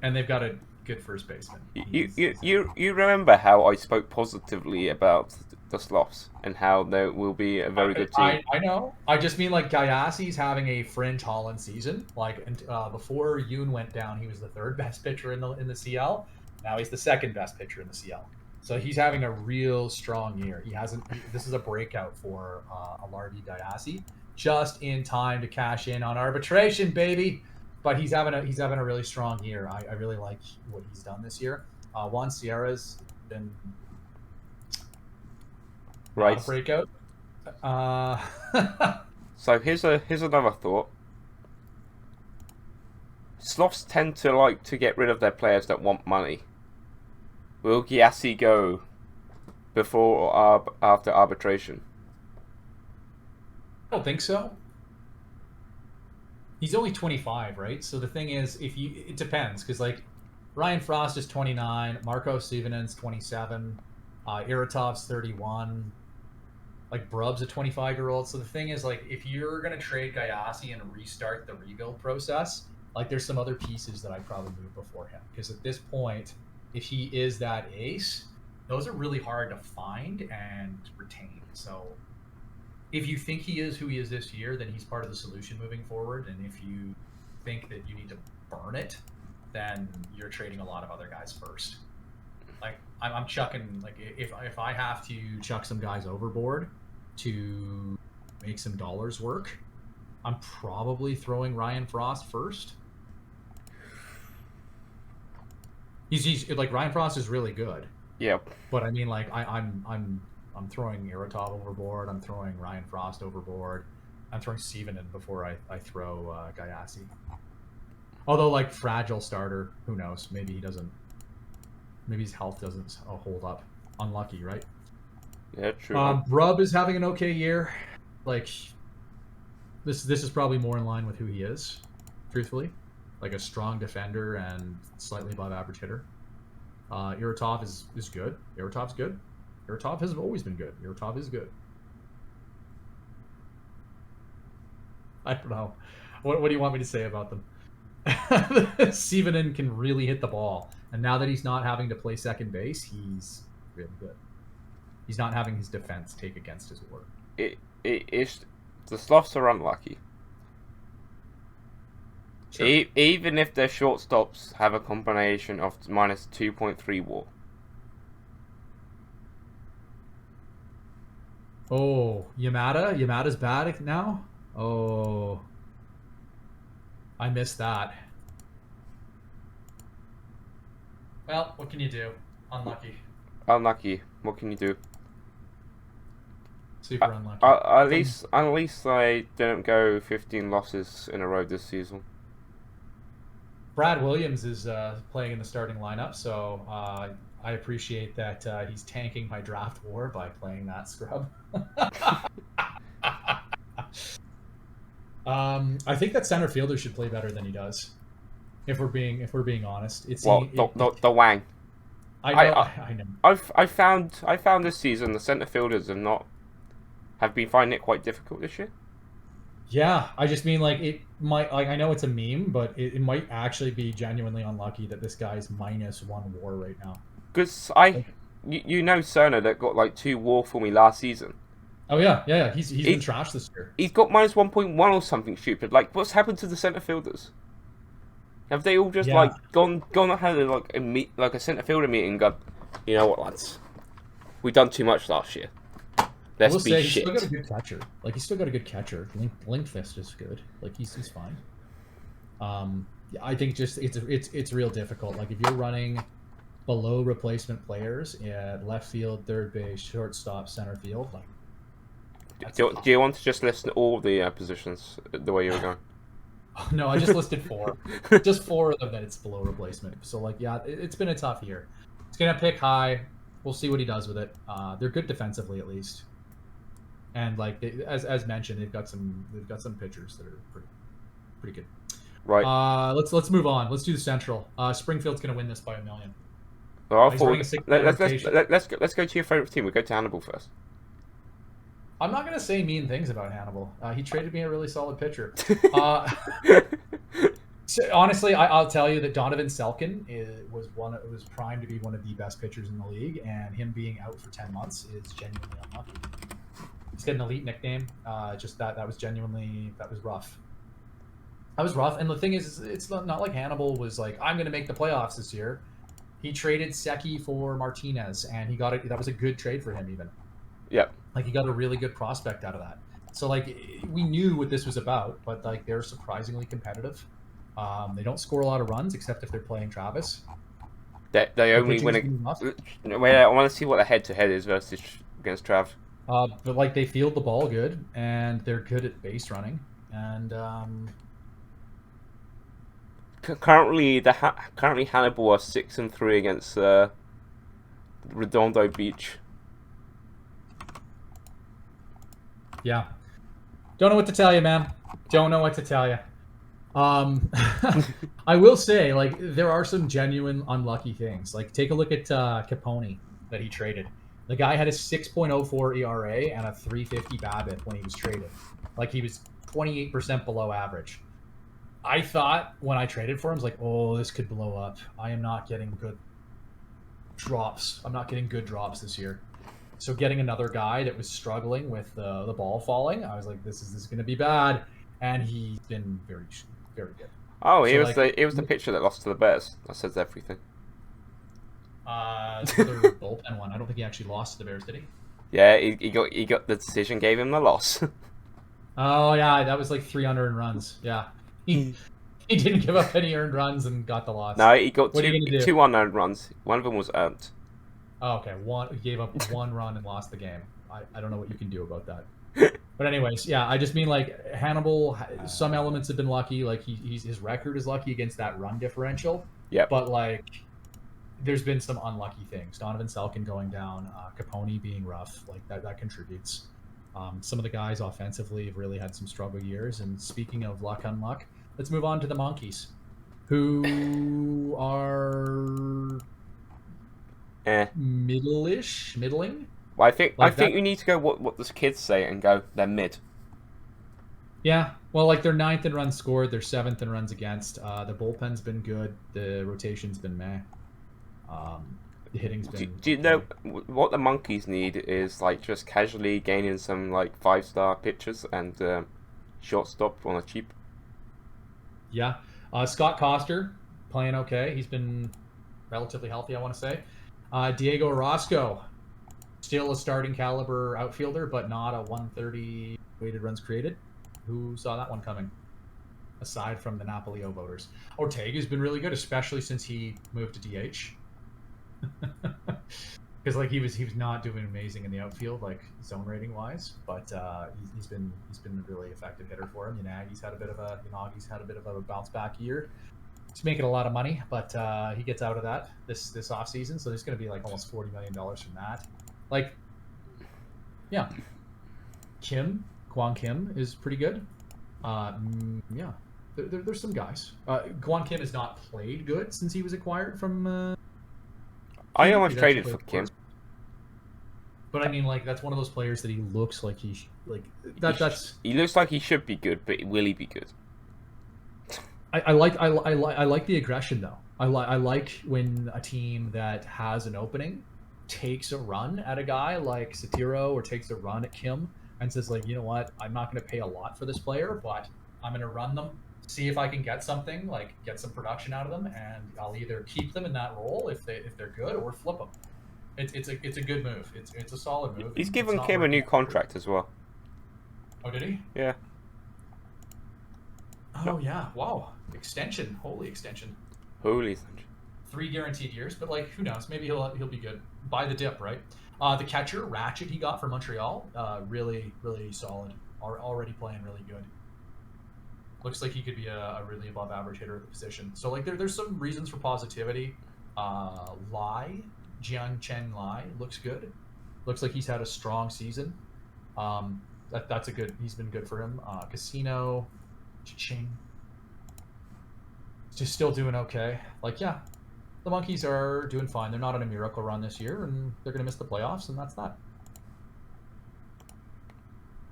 And they've got a good first baseman. You remember how I spoke positively about the Sloths and how they will be a very good team? I know. I just mean like Gayasi's having a fringe Holland season. Like before Yoon went down, he was the 3rd best pitcher in the CL. Now he's the 2nd best pitcher in the CL. So he's having a real strong year. This is a breakout for Alardi Gayasi, just in time to cash in on arbitration, baby. But he's having a really strong year. I really like what he's done this year. Juan Sierra's been right a breakout. So here's another thought. Sloths tend to like to get rid of their players that want money. Will Gyasi go before or after arbitration? I don't think so. He's only 25, right? So the thing is, it depends, because like Ryan Frost is 29, Marco Sivanen's 27, Iratov's 31, like Brub's a 25-year-old. So the thing is, like, if you're gonna trade Gayasi and restart the rebuild process, like there's some other pieces that I'd probably move before him, because at this point, if he is that ace, those are really hard to find and retain. So if you think he is who he is this year, then he's part of the solution moving forward. And if you think that you need to burn it, then you're trading a lot of other guys first. Like I'm chucking, like if I have to chuck some guys overboard to make some dollars work, I'm probably throwing Ryan Frost first. He's like Ryan Frost is really good. Yep. But I mean, like I'm throwing Iratov overboard. I'm throwing Ryan Frost overboard. I'm throwing Stevenin before I throw Gayassi. Although, like, fragile starter, who knows? Maybe he doesn't. Maybe his health doesn't hold up. Unlucky, right? Yeah, true. Brub is having an okay year. Like, this is probably more in line with who he is, truthfully. Like a strong defender and slightly above average hitter. Iratov is good. Iratov's good. Iratov has always been good. Iratov is good. I don't know. What do you want me to say about them? Stevenin can really hit the ball. And now that he's not having to play second base, he's really good. He's not having his defense take against his work. The Sloths are unlucky. Sure. Even if their shortstops have a combination of minus 2.3 WAR. Oh, Yamada? Yamada's bad now? Oh. I missed that. Well, what can you do? Unlucky. Unlucky. What can you do? Super unlucky. At least I didn't go 15 losses in a row this season. Brad Williams is playing in the starting lineup, so I appreciate that he's tanking my draft war by playing that scrub. I think that center fielder should play better than he does. If we're being honest, the Wang. I know. I found this season the center fielders have been finding it quite difficult this year. Yeah, I just mean like it might, like I know it's a meme, but it might actually be genuinely unlucky that this guy's minus 1 WAR right now. Because you know Cerner that got like 2 WAR for me last season. Oh yeah. He's been trashed this year. He's got minus 1.1 or something stupid. Like, what's happened to the center fielders? Have they all just like gone and had like a center fielder meeting and gone, you know what, lads, we done too much last year. Let's be shit. He's still got a good catcher. Like he's still got a good catcher. Lindqvist is good. Like he's fine. I think just it's real difficult. Like if you're running below replacement players at left field, third base, shortstop, center field, like. Do you want to just list all the positions the way you were going? No, I just listed 4. Just 4 of them that it's below replacement. So, like, yeah, it's been a tough year. It's going to pick high. We'll see what he does with it. They're good defensively, at least. And, like, as mentioned, they've got some pitchers that are pretty good. Right. Let's move on. Let's do the Central. Springfield's going to win this by 1 million. Well, let's go to your favorite team. We'll go to Hannibal first. I'm not going to say mean things about Hannibal. He traded me a really solid pitcher. So honestly, I'll tell you that Donovan Selkin was primed to be one of the best pitchers in the league, and him being out for 10 months is genuinely unlucky. He's got an elite nickname. Just that was rough. That was rough. And the thing is, it's not like Hannibal was like, I'm going to make the playoffs this year. He traded Secchi for Martinez, and he got it. That was a good trade for him, even. Yep. Like he got a really good prospect out of that. So like we knew what this was about, but like they're surprisingly competitive. They don't score a lot of runs except if they're playing Travis. They only win. Wait, I want to see what the head-to-head is versus against Trav. But like they field the ball good, and they're good at base running. And currently Hannibal are 6-3 against Redondo Beach. Yeah. Don't know what to tell you, man. Don't know what to tell you. I will say, like, there are some genuine unlucky things. Like, take a look at Capone that he traded. The guy had a 6.04 ERA and a 350 BABIP when he was traded. Like, he was 28% below average. I thought when I traded for him, I was like, oh, this could blow up. I am not getting good drops. I'm not getting good drops this year. So getting another guy that was struggling with the ball falling, I was like, this is going to be bad. And he's been very, very good. Oh, So, it was the pitcher that lost to the Bears. That says everything. Another bullpen one. I don't think he actually lost to the Bears, did he? Yeah, he got the decision, gave him the loss. Oh yeah, that was like 3 unearned runs. Yeah, he didn't give up any earned runs and got the loss. No, he got What are you gonna do? 2 unearned runs. One of them was earned. Oh, okay, he gave up 1 run and lost the game. I don't know what you can do about that. But anyways, yeah, I just mean like Hannibal. Some elements have been lucky. Like his record is lucky against that run differential. Yeah. But like, there's been some unlucky things. Donovan Selkin going down, Capone being rough. Like that contributes. Some of the guys offensively have really had some struggle years. And speaking of luck, unluck, let's move on to the Monkeys, who are middling. Well, I think that- you need to go what the kids say and go, they're mid. Yeah, well, like they're 9th in runs scored, they're 7th in runs against. The bullpen's been good, the rotation's been meh. The hitting's been. Do you know what the Monkeys need is like just casually gaining some like 5-star pitchers and shortstop on a cheap. Yeah, Scott Coster playing okay. He's been relatively healthy, I want to say. Diego Orozco, still a starting caliber outfielder, but not a 130 weighted runs created. Who saw that one coming? Aside from the Napolio voters, Ortega's been really good, especially since he moved to DH. Because like he was not doing amazing in the outfield, like zone rating wise, but he's been a really effective hitter for him. Yanagi's had a bit of a bounce back year. He's making a lot of money, but he gets out of that this off season, so there's going to be like almost $40 million from that. Like, yeah, Kwon Kim is pretty good. Yeah, there's some guys. Kwon Kim has not played good since he was acquired from. I almost traded for Kim. But I mean, like that's one of those players that he looks like he He looks like he should be good, but will he be good? I like the aggression though. I like when a team that has an opening takes a run at a guy like Satiro or takes a run at Kim and says like, you know what, I'm not going to pay a lot for this player, but I'm going to run them, see if I can get something, like get some production out of them, and I'll either keep them in that role if they're good or flip them. It's a good move. It's a solid move. He's given Kim a new contract as well. Oh, did he? Yeah. Oh yeah! Wow, extension! Holy extension! Holy. 3 guaranteed years, but like who knows? Maybe he'll be good. Buy the dip, right? The catcher Ratchet he got from Montreal, really solid. Already playing really good. Looks like he could be a really above average hitter at the position. So like there's some reasons for positivity. Jiang Chen Lai looks good. Looks like he's had a strong season. That's a good. He's been good for him. Casino, Ching, just still doing okay. Like yeah, the Monkeys are doing fine. They're not on a miracle run this year, and they're gonna miss the playoffs, and that's that.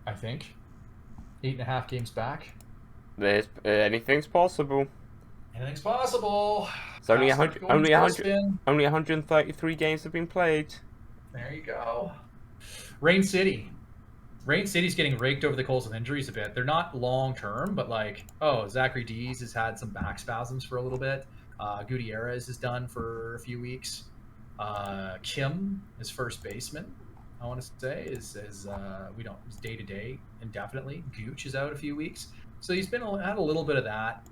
I think 8.5 games back. There's anything's possible. Anything's possible. It's only 133 games have been played. There you go. Rain City's getting raked over the coals with injuries a bit. They're not long term, but like, Zachary Dees has had some back spasms for a little bit. Gutierrez is done for a few weeks. Kim, his first baseman, I want to say, is day to day indefinitely. Gooch is out a few weeks, so he's had a little bit of that.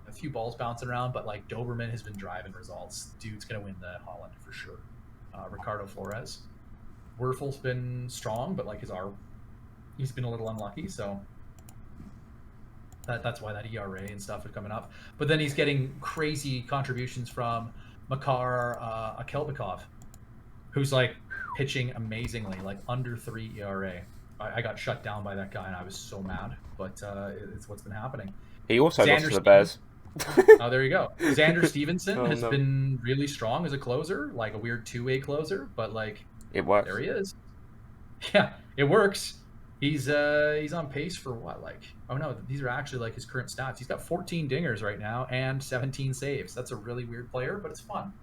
A few balls bouncing around, but like Doberman has been driving results. Dude's gonna win the Holland for sure. Ricardo Flores, Werfel's been strong, but like he's been a little unlucky, so that's why that ERA and stuff is coming up. But then he's getting crazy contributions from Makar Akelbikov, who's like pitching amazingly, like under 3 ERA. I got shut down by that guy, and I was so mad. But it's what's been happening. He also lost to the Bears. Oh, there you go. Xander Stevenson has been really strong as a closer, like a weird 2-way closer, but like it works. There he is. Yeah, it works. He's on pace for what? Like, oh no, these are actually like his current stats. He's got 14 dingers right now and 17 saves. That's a really weird player, but it's fun.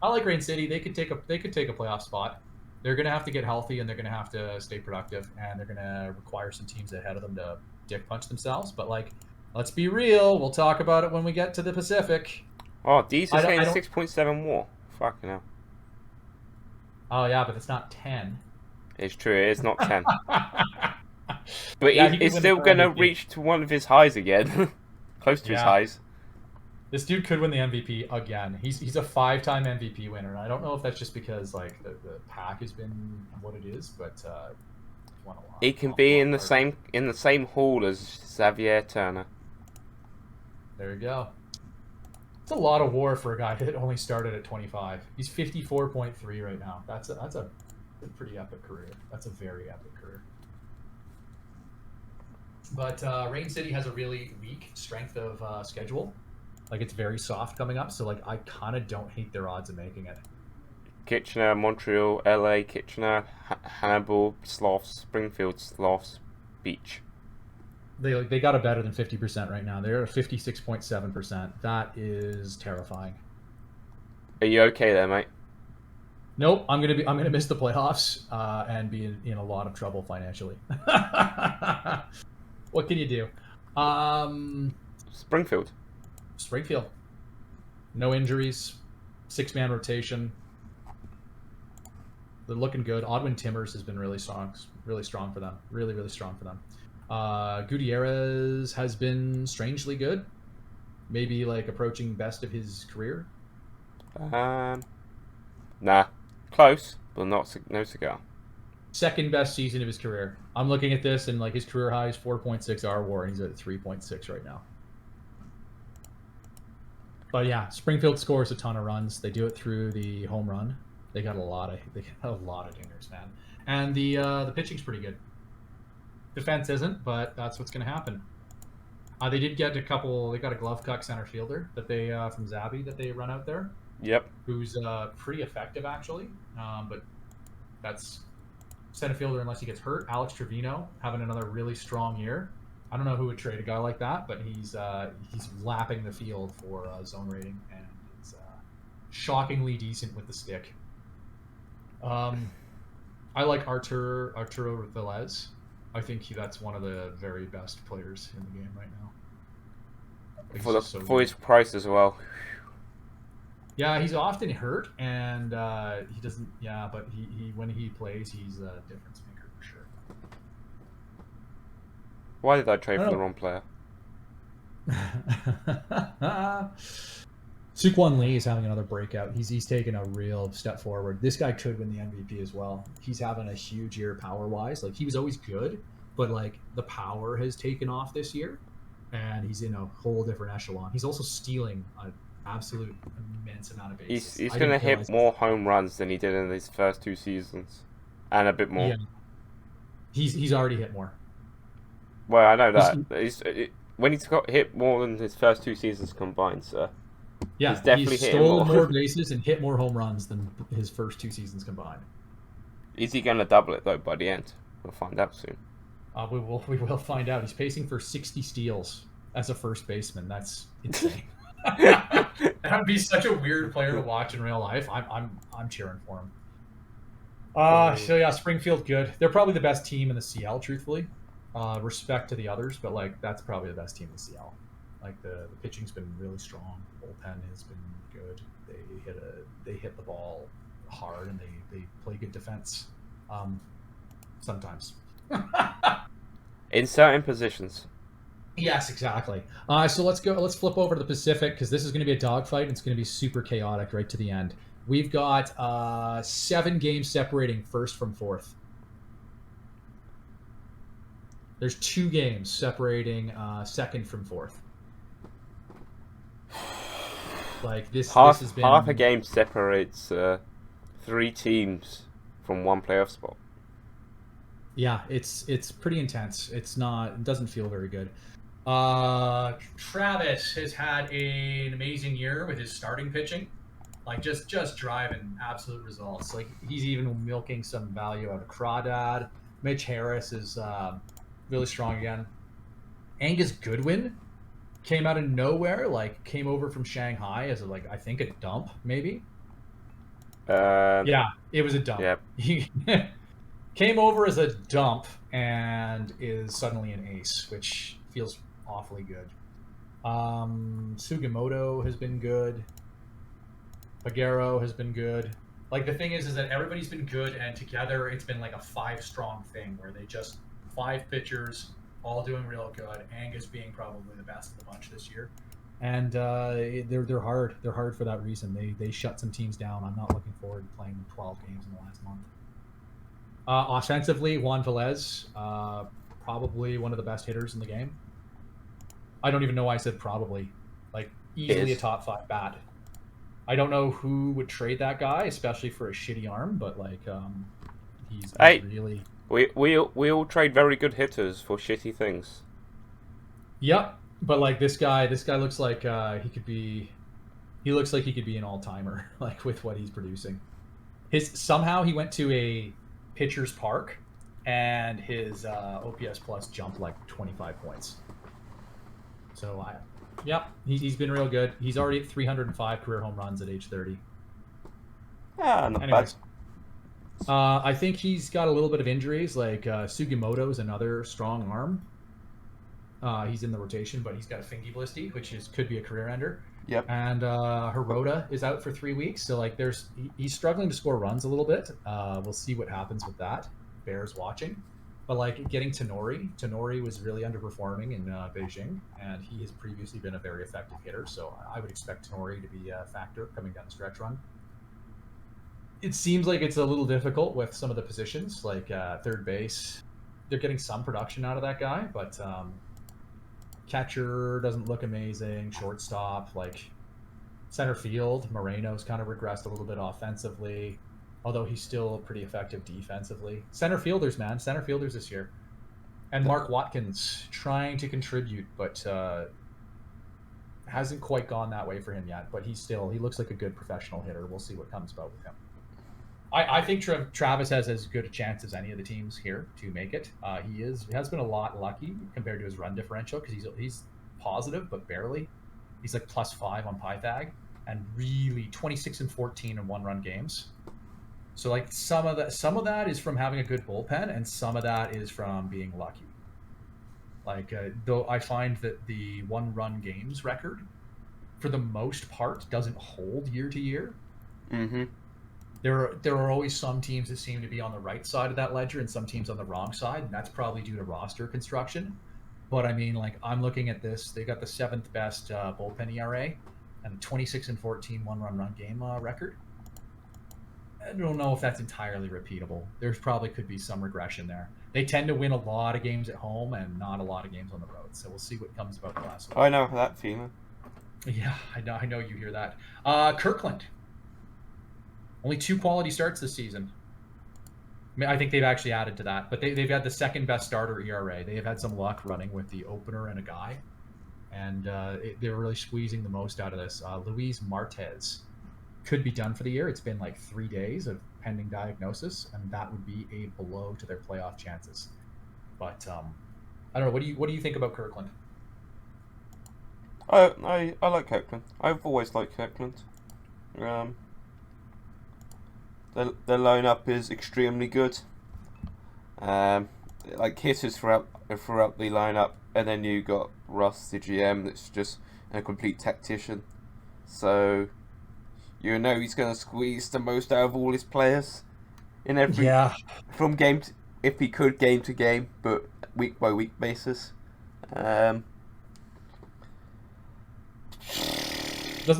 I like Rain City. They could take a playoff spot. They're going to have to get healthy, and they're going to have to stay productive, and they're going to require some teams ahead of them to dick punch themselves. But like, let's be real. We'll talk about it when we get to the Pacific. Oh, D's is getting 6.7 war. Fucking hell. Oh yeah, but it's not 10. It's true. It is not 10. But Yeah, he's still going to reach to one of his highs again. Close to his highs. This dude could win the MVP again. He's a 5-time MVP winner. And I don't know if that's just because like the pack has been what it is, but he's won a lot. He can be in the same hall as Xavier Turner. There you go. It's a lot of war for a guy that only started at 25. He's 54.3 right now. That's a pretty epic career. That's a very epic career. But Rain City has a really weak strength of schedule. Like, it's very soft coming up, so like I kind of don't hate their odds of making it. Kitchener, Montreal, LA, Kitchener, Hannibal, Sloths, Springfield, Sloths, Beach. They got a better than 50% right now. They're at 56.7%. That is terrifying. Are you okay there, mate? Nope, I'm gonna miss the playoffs and be in a lot of trouble financially. What can you do? Springfield. No injuries, 6-man rotation. They're looking good. Odwin Timmers has been really strong for them. Really strong for them. Gutierrez has been strangely good. Maybe like approaching best of his career. Nah, close, but no cigar. Second best season of his career. I'm looking at this and like his career high is 4.6 R WAR and he's at 3.6 right now. But yeah, Springfield scores a ton of runs. They do it through the home run. They got a lot of dingers, man. And the pitching's pretty good. Defense isn't, but that's what's going to happen. They did get they got a glove cuck center fielder that they from Zabby that they run out there. Yep. Who's pretty effective actually, but that's center fielder unless he gets hurt. Alex Trevino having another really strong year. I don't know who would trade a guy like that, but he's lapping the field for zone rating and is shockingly decent with the stick. I like Arturo Velez. I think that's one of the very best players in the game right now. For his price as well. Yeah, he's often hurt, and he doesn't. Yeah, but he when he plays, he's a difference maker for sure. Why did I trade for the wrong player? Sukuwan Lee is having another breakout. He's taken a real step forward. This guy could win the MVP as well. He's having a huge year power-wise. Like, he was always good, but like the power has taken off this year, and he's in a whole different echelon. He's also stealing an absolute immense amount of bases. He's going to hit more home runs than he did in his first 2 seasons, and a bit more. Yeah. He's already hit more. Well, I know that. When he's got hit more than his first 2 seasons combined, sir. Yeah, he's definitely stolen more bases and hit more home runs than his first 2 seasons combined. Is he going to double it, though, by the end? We'll find out soon. We will find out. He's pacing for 60 steals as a first baseman. That's insane. That would be such a weird player to watch in real life. I'm cheering for him. So yeah, Springfield good. They're probably the best team in the CL, truthfully. Respect to the others, but like that's probably the best team in the CL. Like the pitching's been really strong. Bullpen has been good. They hit the ball hard and they play good defense. Sometimes. In certain positions. Yes, exactly. So let's flip over to the Pacific because this is going to be a dogfight and it's going to be super chaotic right to the end. We've got 7 games separating first from fourth. There's 2 games separating second from fourth. Like this has been half a game separates 3 teams from 1 playoff spot. Yeah, it's pretty intense. It doesn't feel very good. Travis has had an amazing year with his starting pitching. Like just driving absolute results. Like he's even milking some value out of Crawdad. Mitch Harris is really strong again. Angus Goodwin came out of nowhere, like came over from Shanghai as I think a dump maybe, Yeah, it was a dump. Yeah. He came over as a dump and is suddenly an ace, which feels awfully good. Sugimoto has been good. Pagero has been good. Like, the thing is that everybody's been good, and together it's been like a 5-strong thing where they just 5 pitchers all doing real good. Angus being probably the best of the bunch this year, and they're hard. They're hard for that reason. They shut some teams down. I'm not looking forward to playing 12 games in the last month. Offensively, Juan Velez, probably one of the best hitters in the game. I don't even know why I said probably. Like, easily a top 5 bat. I don't know who would trade that guy, especially for a shitty arm, but like, he's really. We all trade very good hitters for shitty things. Yep, but like this guy looks like he could be. He looks like he could be an all-timer, like with what he's producing. Somehow he went to a pitcher's park, and his OPS plus jumped like 25 points. So yep, he's been real good. He's already at 305 career home runs at age 30. Yeah, not bad. I think he's got a little bit of injuries. Like Sugimoto's another strong arm. He's in the rotation, but he's got a fingy blisty, which could be a career ender. Yep. And Hirota is out for 3 weeks, so like he's struggling to score runs a little bit. We'll see what happens with that. Bears watching. But like getting Tenori was really underperforming in Beijing, and he has previously been a very effective hitter. So I would expect Tenori to be a factor coming down the stretch run. It seems like it's a little difficult with some of the positions, like third base. They're getting some production out of that guy, but catcher doesn't look amazing. Shortstop, like center field, Moreno's kind of regressed a little bit offensively. Although he's still pretty effective defensively. Center fielders this year. And Mark Watkins trying to contribute, but hasn't quite gone that way for him yet. But he looks like a good professional hitter. We'll see what comes about with him. I think Travis has as good a chance as any of the teams here to make it. He has been a lot lucky compared to his run differential because he's positive, but barely. He's like +5 on Pythag, and really 26 and 14 in 1-run games. So like some of that is from having a good bullpen, and some of that is from being lucky. Like though I find that the 1-run games record, for the most part, doesn't hold year to year. Mm-hmm. There are always some teams that seem to be on the right side of that ledger, and some teams on the wrong side, and that's probably due to roster construction. But I mean, like I'm looking at this, they got the 7th best bullpen ERA, and 26 and 14 1-run game record. I don't know if that's entirely repeatable. There's probably could be some regression there. They tend to win a lot of games at home and not a lot of games on the road. So we'll see what comes about the last one. I know that feeling. Yeah, I know you hear that. Kirkland. Only 2 quality starts this season. I mean, I think they've actually added to that. But they've had the 2nd best starter ERA. They have had some luck running with the opener and a guy. And they're really squeezing the most out of this. Luis Martez could be done for the year. It's been like 3 days of pending diagnosis, and that would be a blow to their playoff chances. But I don't know. What do you think about Kirkland? I like Kirkland. I've always liked Kirkland. The lineup is extremely good. Like hitters throughout the lineup, and then you got Russ, the GM, that's just a complete tactician. So you know he's going to squeeze the most out of all his players in every from game to, if he could game to game, but week by week basis. Doesn't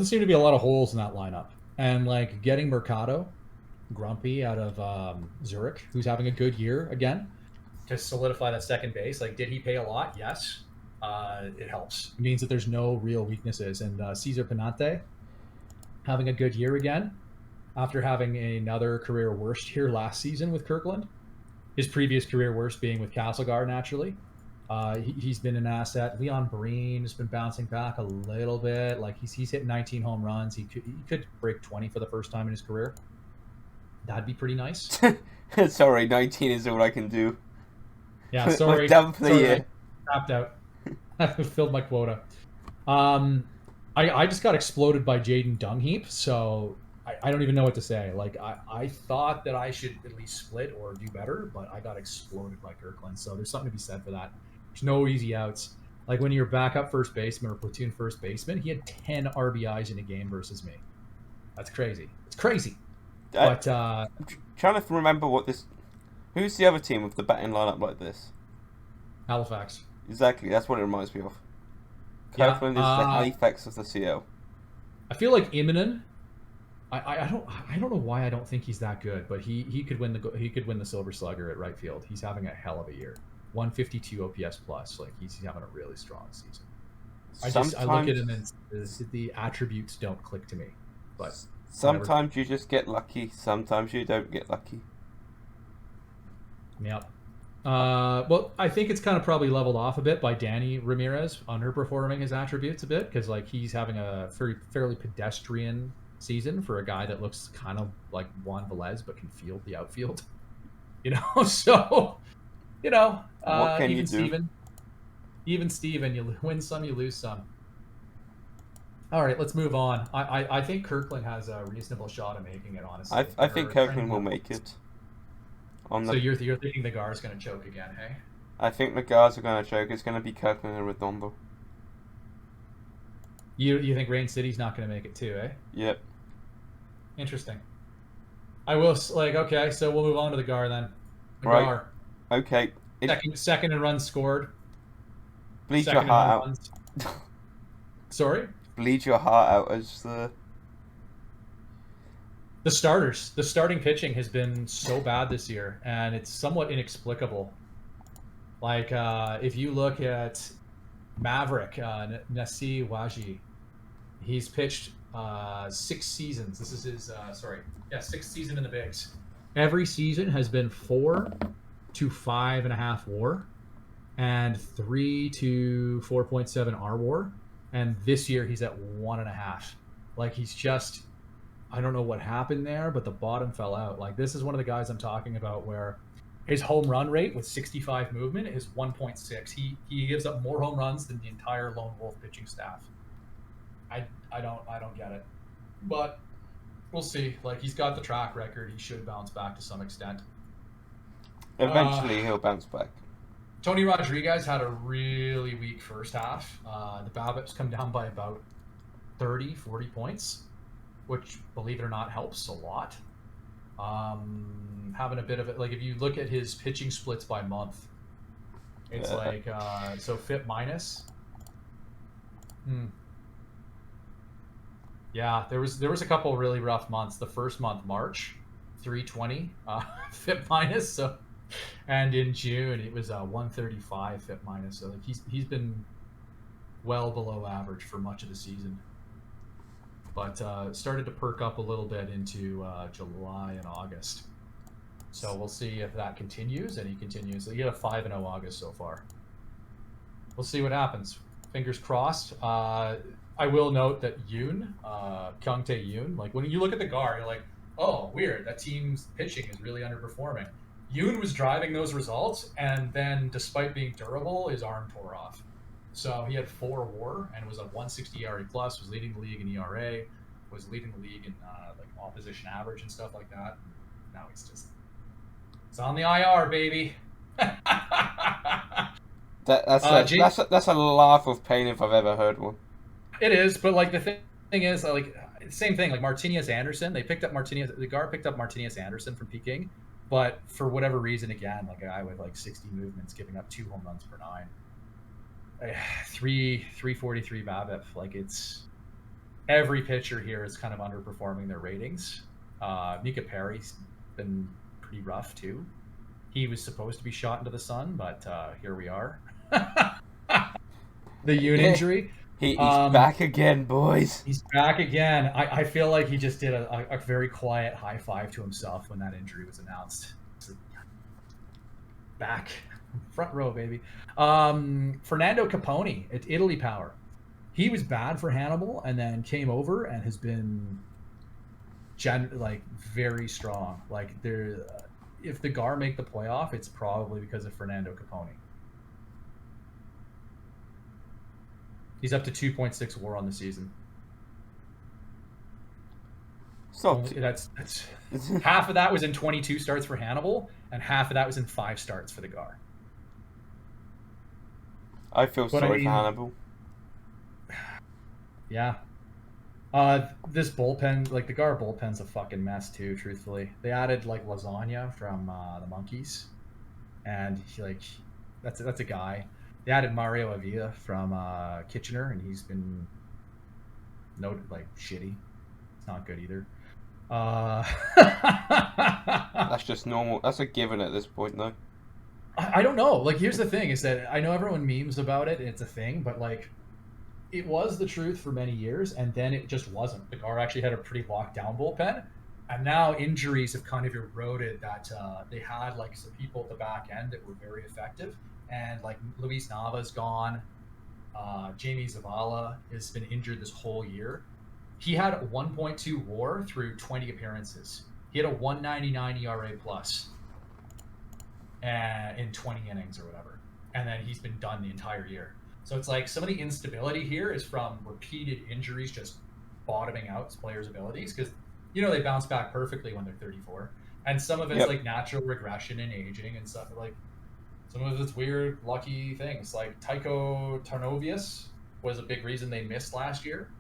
seem to be a lot of holes in that lineup, and like getting Mercado, Grumpy out of Zurich, who's having a good year again, to solidify that second base. Like, did he pay a lot? Yes. It helps. It means that there's no real weaknesses. And Cesar Pinante having a good year again after having another career worst year last season with Kirkland. His previous career worst being with Castlegar, naturally. He's been an asset. Leon Breen has been bouncing back a little bit. Like he's hit 19 home runs. He could break 20 for the first time in his career. That'd be pretty nice. Sorry, 19 is all I can do. Yeah, sorry. We're done for the year. I tapped out. I filled my quota. I just got exploded by Jaden Dungheap, so I don't even know what to say. Like, I thought that I should at least split or do better, but I got exploded by Kirkland. So there's something to be said for that. There's no easy outs. Like when you're backup first baseman or platoon first baseman, he had 10 RBIs in a game versus me. That's crazy. It's crazy. But I'm trying to remember who's the other team with the batting lineup like this? Halifax. Exactly, that's what it reminds me of. Yeah, Kirkland is the Halifax of the CL. I feel like Immonen. I don't know why I don't think he's that good, but he could win the Silver Slugger at right field. He's having a hell of a year. 152 OPS plus. Like he's having a really strong season. I look at him and the attributes don't click to me. But sometimes you just get lucky. Sometimes you don't get lucky. Yep. Well, I think it's kind of probably leveled off a bit by Danny Ramirez underperforming his attributes a bit because like he's having a fairly pedestrian season for a guy that looks kind of like Juan Velez but can field the outfield. So what can even you do? Steven, you win some, you lose some. All right, let's move on. I think Kirkland has a reasonable shot of making it, honestly. I think Kirkland will make it. So you're thinking the Gar's going to choke again, hey? I think the Gars are going to choke. It's going to be Kirkland and Redondo. You think Rain City's not going to make it too, eh? Yep. Interesting. I will okay, so we'll move on to the Gar then. The Right. Gar. Okay. Second in runs scored. Bleed your Second heart in out. runs. Sorry? Bleed your heart out as The starters. The starting pitching has been so bad this year, and it's somewhat inexplicable. Like, if you look at Maverick, Nasi Waji, he's pitched 6 seasons. This is his, 6th season in the bigs. Every season has been 4 to 5.5 WAR, and 3 to 4.7 R WAR, and this year he's at 1.5. Like, he's just... I don't know what happened there, but the bottom fell out. Like, this is one of the guys I'm talking about where his home run rate with 65 movement is 1.6. He gives up more home runs than the entire Lone Wolf pitching staff. I don't get it. But we'll see. Like, he's got the track record. He should bounce back to some extent. eventually he'll bounce back. Tony Rodriguez had a really weak first half. The BABIP's come down by about 30, 40 points, which, believe it or not, helps a lot. Having a bit of it, like if you look at his pitching splits by month, it's like, so FIP minus. Yeah, there was a couple really rough months. The first month, March, 320 FIP minus. So, and in June it was 135 FIP minus. So like he's been well below average for much of the season. But started to perk up a little bit into July and August. So we'll see if that continues, and he continues. He had a 5-0 August so far. We'll see what happens. Fingers crossed. I will note that Yoon, Kyungtae Yoon, like when you look at the GAR, you're like, oh, weird. That team's pitching is really underperforming. Yoon was driving those results, and then despite being durable, his arm tore off. So he had 4 WAR and was a 160 ERA plus, was leading the league in ERA, was leading the league in like opposition average and stuff like that. And now he's just, it's on the IR, baby. That's a laugh of pain if I've ever heard one. It is, but like the thing is, like same thing. Like Martinez Anderson, they picked up Martinez. The GAR picked up Martinez Anderson from Peking, but for whatever reason, again, like a guy with like 60 movements, giving up 2 home runs per 9. 343 BABIP. Like it's every pitcher here is kind of underperforming their ratings. Mika Perry's been pretty rough too. He was supposed to be shot into the sun, but here we are. The Yoon injury. He's back again, boys. He's back again. I feel like he just did a very quiet high five to himself when that injury was announced. Back. Front row, baby. Fernando Capone at Italy Power. He was bad for Hannibal and then came over and has been very strong. Like if the GAR make the playoff, it's probably because of Fernando Capone. He's up to 2.6 WAR on the season. So That's half of that was in 22 starts for Hannibal, and half of that was in 5 starts for the Gar. I feel But sorry for Hannibal. Yeah. This bullpen, like the Gar bullpen's a fucking mess too. Truthfully, they added like Lasagna from the Monkeys, and that's a guy. They added Mario Avila from Kitchener, and he's been shitty. It's not good either. That's just normal. That's a given at this point, though. I don't know. Like, here's the thing: is that I know everyone memes about it, and it's a thing, but like, it was the truth for many years, and then it just wasn't. The Gar actually had a pretty locked down bullpen, and now injuries have kind of eroded that. They had like some people at the back end that were very effective, and like Luis Nava's gone. Jamie Zavala has been injured this whole year. He had a 1.2 WAR through 20 appearances. He had a 1.99 ERA plus in 20 innings or whatever, and then he's been done the entire year. So it's like some of the instability here is from repeated injuries just bottoming out players' abilities, because they bounce back perfectly when they're 34, and some of it's like natural regression and aging and stuff. Like some of it's weird lucky things. Like Tycho Tarnovius was a big reason they missed last year.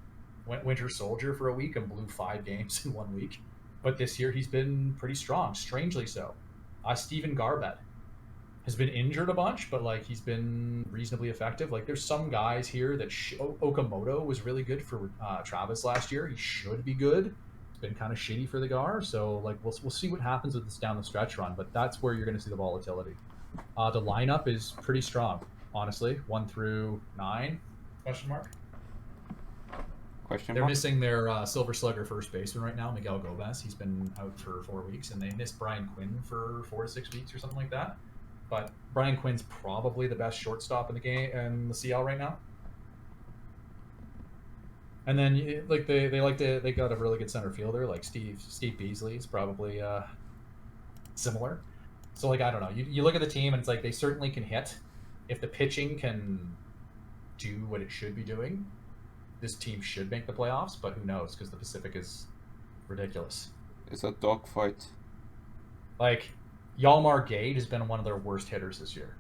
Went Winter Soldier for a week and blew 5 games in 1 week, but this year he's been pretty strong, strangely so. Steven Garbett has been injured a bunch, but like he's been reasonably effective. Like there's some guys here that Okamoto was really good for Travis last year. He should be good. It's been kind of shitty for the Gar, so like we'll see what happens with this down the stretch run. But that's where you're going to see the volatility. The lineup is pretty strong, honestly. 1 through 9? Question mark. They're missing their Silver Slugger first baseman right now, Miguel Gomez. He's been out for 4 weeks, and they missed Brian Quinn for 4 to 6 weeks or something like that. But Brian Quinn's probably the best shortstop in the game and the CL right now. And then like they got a really good center fielder like Steve Beasley is probably similar. So like I don't know. You look at the team and it's like they certainly can hit. If the pitching can do what it should be doing, this team should make the playoffs, but who knows, because the Pacific is ridiculous. It's a dogfight. Like, Yalmar Gade has been one of their worst hitters this year.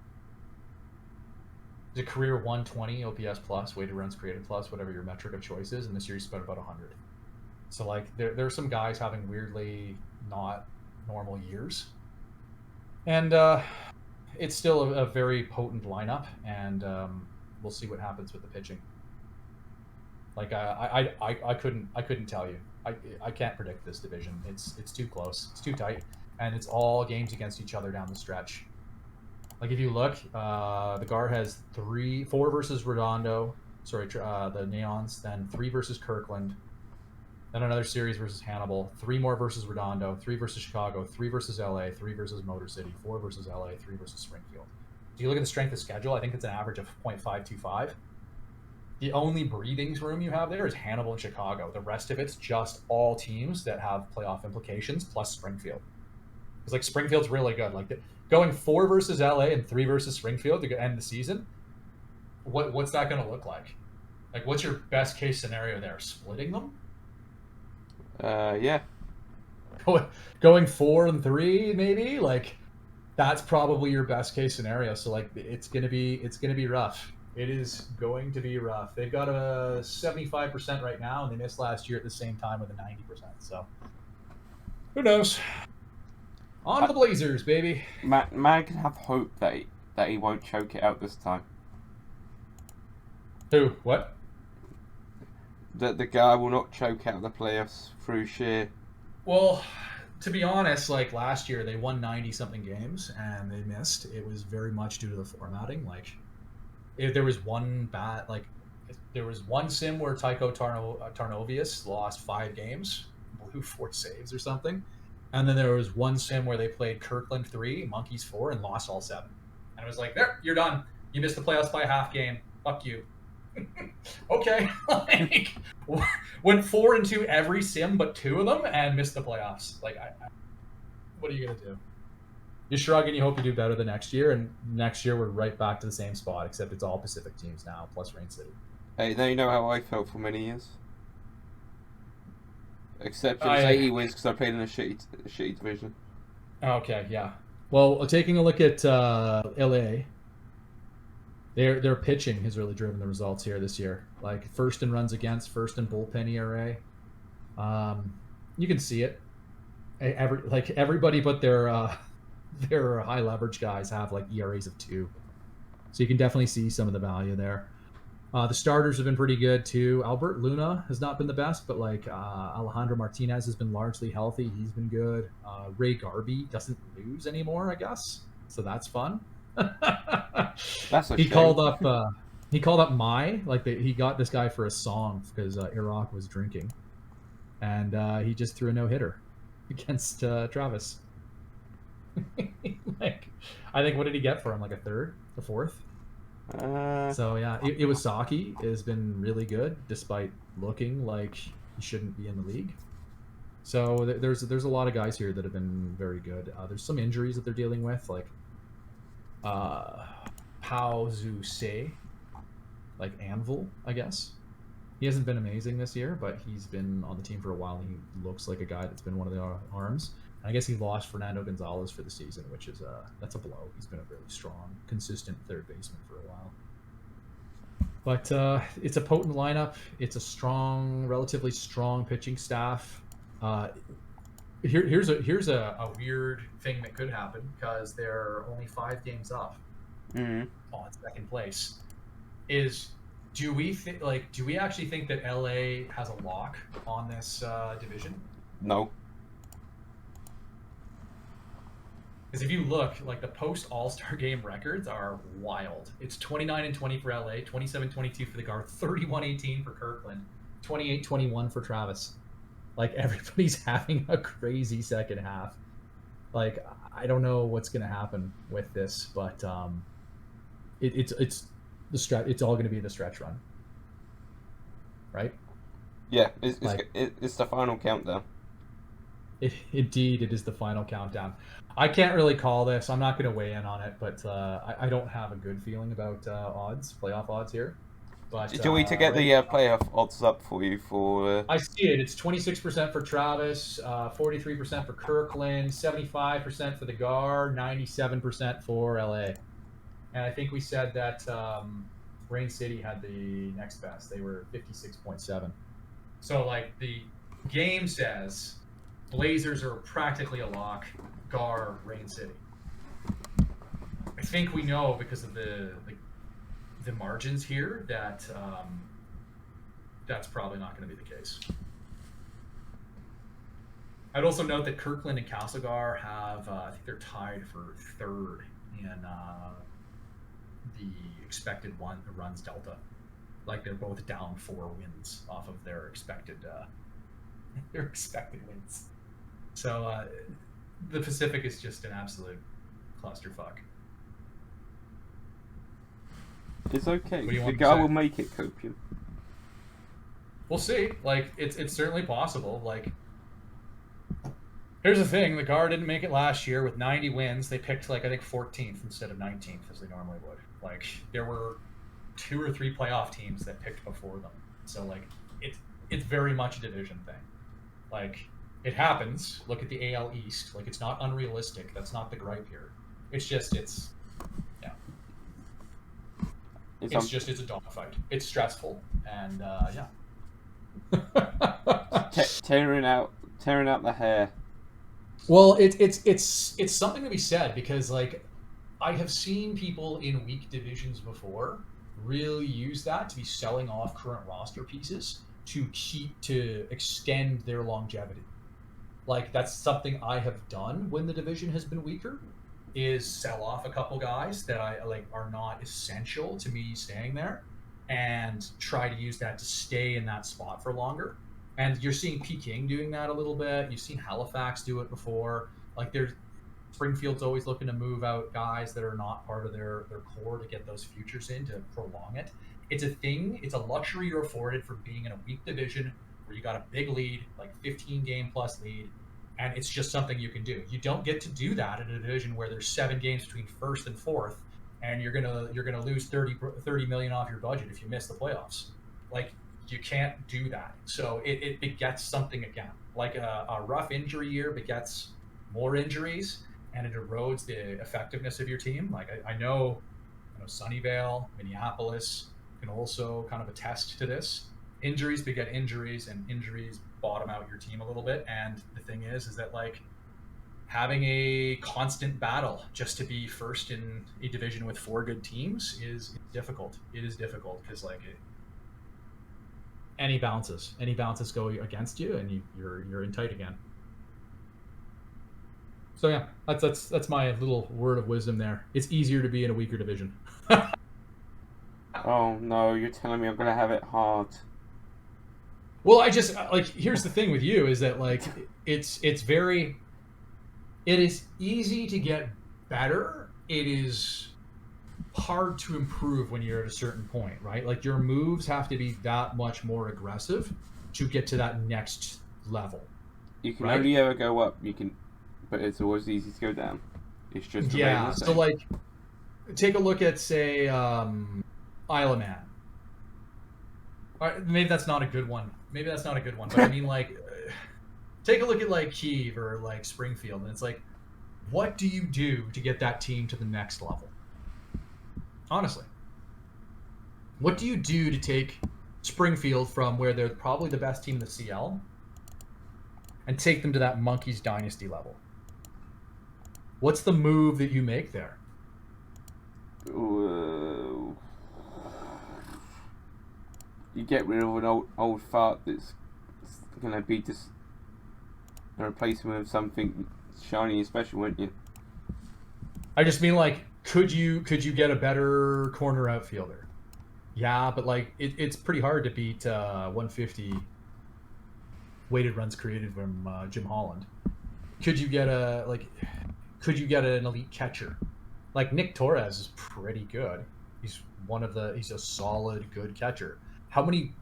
He's a career 120 OPS plus, weighted runs created plus, whatever your metric of choice is, and this year he's spent about 100. So, like, there are some guys having weirdly not normal years. And it's still a very potent lineup, and we'll see what happens with the pitching. Like I couldn't tell you. I can't predict this division. It's too close. It's too tight, and it's all games against each other down the stretch. Like if you look, the Gar has 4 versus Redondo. Sorry, the Neons. Then 3 versus Kirkland. Then another series versus Hannibal. 3 more versus Redondo. 3 versus Chicago. 3 versus LA. 3 versus Motor City. 4 versus LA. 3 versus Springfield. If you look at the strength of schedule, I think it's an average of 0.525. The only breathing room you have there is Hannibal and Chicago. The rest of it's just all teams that have playoff implications plus Springfield. Because like Springfield's really good. Like going 4 versus LA and 3 versus Springfield to end the season. What's that going to look like? Like what's your best case scenario there? Splitting them? Yeah. Going 4 and 3 maybe. Like that's probably your best case scenario. So like it's gonna be rough. It is going to be rough. They've got a 75% right now, and they missed last year at the same time with a 90%. So, who knows? On to the Blazers, baby. Man can have hope that he won't choke it out this time. Who? What? That the guy will not choke out the playoffs through sheer. Well, to be honest, like last year, they won 90-something games, and they missed. It was very much due to the formatting. Like, if there was one there was one sim where Tycho Tarnovius lost 5 games, blew 4 saves or something, and then there was one sim where they played Kirkland 3, Monkeys 4, and lost all 7. And it was like, there, you're done. You missed the playoffs by a half game. Fuck you. Okay, like went 4-2 every sim but 2 of them and missed the playoffs. Like, what are you gonna do? You shrug and you hope you do better the next year, and next year we're right back to the same spot, except it's all Pacific teams now, plus Rain City. Hey, now you know how I felt for many years. Except it was 80 wins because I played in a shitty division. Okay, yeah. Well, taking a look at LA, their pitching has really driven the results here this year. Like first in runs against, first in bullpen ERA. You can see it. Everybody but their high leverage guys have like ERAs of 2, so you can definitely see some of the value there. The starters have been pretty good too. Albert Luna has not been the best, but like Alejandro Martinez has been largely healthy. He's been good. Ray Garvey doesn't lose anymore, I guess, so that's fun. That's a he shame. called up Mai, he got this guy for a song because Iraq was drinking, and he just threw a no-hitter against Travis. I think, what did he get for him? Like a third, a fourth? So yeah, Iwasaki has been really good despite looking like he shouldn't be in the league. So there's a lot of guys here that have been very good. There's some injuries that they're dealing with, like Pao Zhu Se, like Anvil, I guess. He hasn't been amazing this year, but he's been on the team for a while, and he looks like a guy that's been one of the arms. I guess he lost Fernando Gonzalez for the season, which is that's a blow. He's been a really strong, consistent third baseman for a while. But it's a potent lineup. It's a strong, relatively strong pitching staff. Here's a weird thing that could happen because they're only 5 games up on second place. Do we actually think that LA has a lock on this division? No. Because if you look, like the post All-Star game records are wild. It's 29-20 for LA, 27-22 for the Guard, 31-18 for Kirkland, 28-21 for Travis. Like everybody's having a crazy second half. Like I don't know what's going to happen with this, but it's the stretch. It's all going to be the stretch run, right? Yeah, it's the final countdown. Indeed, it is the final countdown. I can't really call this. I'm not going to weigh in on it, but I don't have a good feeling about playoff odds here. But do you want me to get the playoff odds up for you? I see it. It's 26% for Travis, 43% for Kirkland, 75% for the Gar, 97% for LA. And I think we said that Rain City had the next best. They were 56.7. So, like, the game says Blazers are practically a lock, Gar, Rain City. I think we know because of the margins here that that's probably not going to be the case. I'd also note that Kirkland and Castlegar have, I think they're tied for third in the expected runs delta. Like they're both down 4 wins off of their expected wins. So the Pacific is just an absolute clusterfuck. It's okay. The guy will make it, Copium. We'll see. Like it's certainly possible. Like here's the thing: the Gar didn't make it last year with 90 wins. They picked I think 14th instead of 19th as they normally would. Like there were 2 or 3 playoff teams that picked before them. So it's very much a division thing. Like it happens. Look at the AL East. Like it's not unrealistic. That's not the gripe here. It's a dogfight. It's stressful and tearing out the hair. Well, it's something to be said because I have seen people in weak divisions before really use that to be selling off current roster pieces to extend their longevity. Like that's something I have done when the division has been weaker. Is sell off a couple guys that I are not essential to me staying there and try to use that to stay in that spot for longer. And you're seeing Peking doing that a little bit. You've seen Halifax do it before. Springfield's always looking to move out guys that are not part of their core to get those futures in to prolong it. It's a thing. It's a luxury you're afforded for being in a weak division where you got a big lead, 15 game plus lead. And it's just something you can do. You don't get to do that in a division where there's 7 games between first and fourth, and you're gonna lose 30 million off your budget if you miss the playoffs. You can't do that. So it begets something again. Like a rough injury year begets more injuries, and it erodes the effectiveness of your team. Like I know Sunnyvale, Minneapolis can also kind of attest to this. Injuries beget injuries, and injuries bottom out your team a little bit. And the thing is that like having a constant battle just to be first in a division with 4 good teams is difficult. It is difficult because like any bounces go against you, and you're in tight again. So yeah, that's my little word of wisdom there. It's easier to be in a weaker division. Oh no, you're telling me I'm gonna have it hard. Well, I just like, here's the thing with you is that like it is easy to get better. It is hard to improve when you're at a certain point, right? Like your moves have to be that much more aggressive to get to that next level. You can only ever go up. But it's always easy to go down. It's just yeah. So like, take a look at say Isle of Man. Maybe that's not a good one. But I mean like, take a look at like Kyiv or like Springfield, and it's like, what do you do to get that team to the next level? Honestly, what do you do to take Springfield from where they're probably the best team in the CL and take them to that Monkeys Dynasty level? What's the move that you make there? You get rid of an old fart that's gonna be just a replacement of something shiny and special, wouldn't you? I just mean like, could you get a better corner outfielder? Yeah, but like it's pretty hard to beat 150 weighted runs created from Jim Holland. Could you get an elite catcher? Like Nick Torres is pretty good. He's a solid, good catcher. How many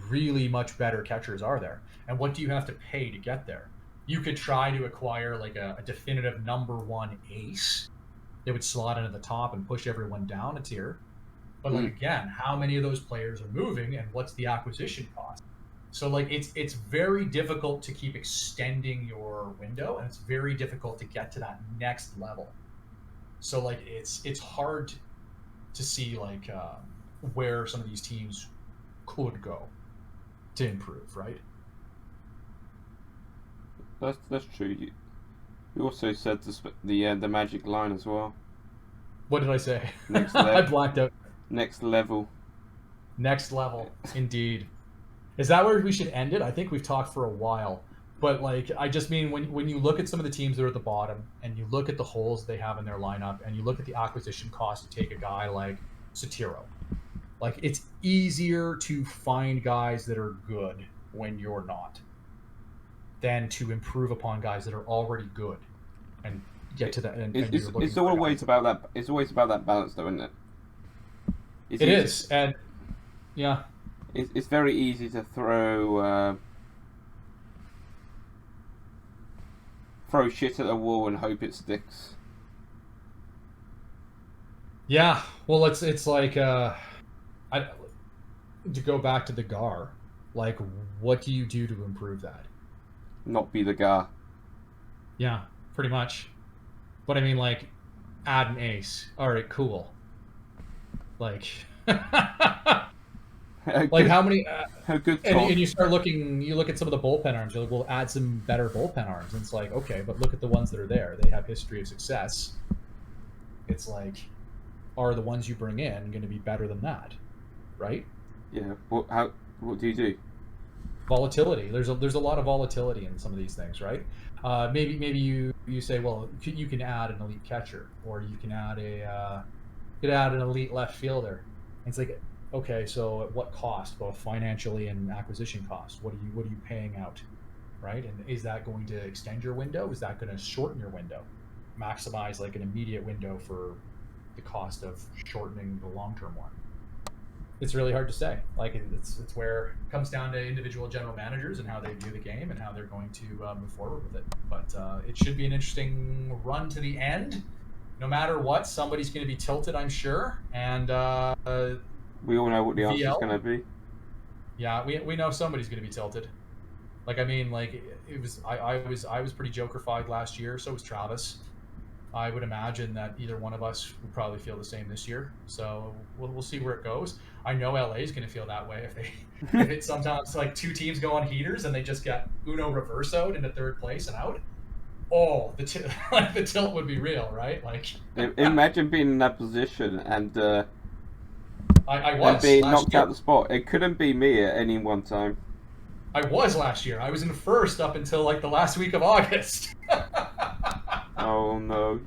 really much better catchers are there? And what do you have to pay to get there? You could try to acquire like a definitive number 1 ace. They would slot into the top and push everyone down a tier. But like again, how many of those players are moving, and what's the acquisition cost? So like it's very difficult to keep extending your window, and it's very difficult to get to that next level. So like it's hard to see like where some of these teams could go to improve, right? That's true. You also said the magic line as well. What did I say? Next level. I blacked out. Next level. Next level, indeed. Is that where we should end it? I think we've talked for a while. But like, I just mean when you look at some of the teams that are at the bottom, and you look at the holes they have in their lineup, and you look at the acquisition cost to take a guy like Satiro, like it's easier to find guys that are good when you're not, than to improve upon guys that are already good and get to that. It's always about that. It's always about that balance, though, isn't it? It is, and yeah, it's very easy to throw shit at the wall and hope it sticks. Yeah, well, it's like to go back to the GAR, like what do you do to improve that? Not be the GAR. Yeah, pretty much. But I mean, like, add an ace. All right, cool. Like, like how many? How good? And you start looking. You look at some of the bullpen arms. You're like, we'll add some better bullpen arms. And it's like, okay, but look at the ones that are there. They have history of success. It's like, are the ones you bring in going to be better than that? Right? Yeah. What do you do? Volatility. There's a lot of volatility in some of these things, right? Maybe you say, well, you can add an elite catcher, or you can add an elite left fielder. And it's like, okay, so at what cost, both financially and acquisition cost? What are you paying out, right? And is that going to extend your window? Is that going to shorten your window? Maximize like an immediate window for the cost of shortening the long-term one? It's really hard to say. Like it's where it comes down to individual general managers and how they view the game and how they're going to move forward with it. But it should be an interesting run to the end. No matter what, somebody's going to be tilted, I'm sure. And we all know what the answer is VL? going to be. Yeah, we know somebody's going to be tilted. Like, I mean, like, it was I was pretty joker-fied last year. So was Travis. I would imagine that either one of us would probably feel the same this year. So we'll see where it goes. I know LA is going to feel that way if it's sometimes like two teams go on heaters and they just get Uno reversoed into third place and out. Oh, the tilt would be real, right? Like, imagine being in that position and I was being last knocked year. out the spot. It couldn't be me at any one time. I was last year. I was in first up until like the last week of August. Oh no!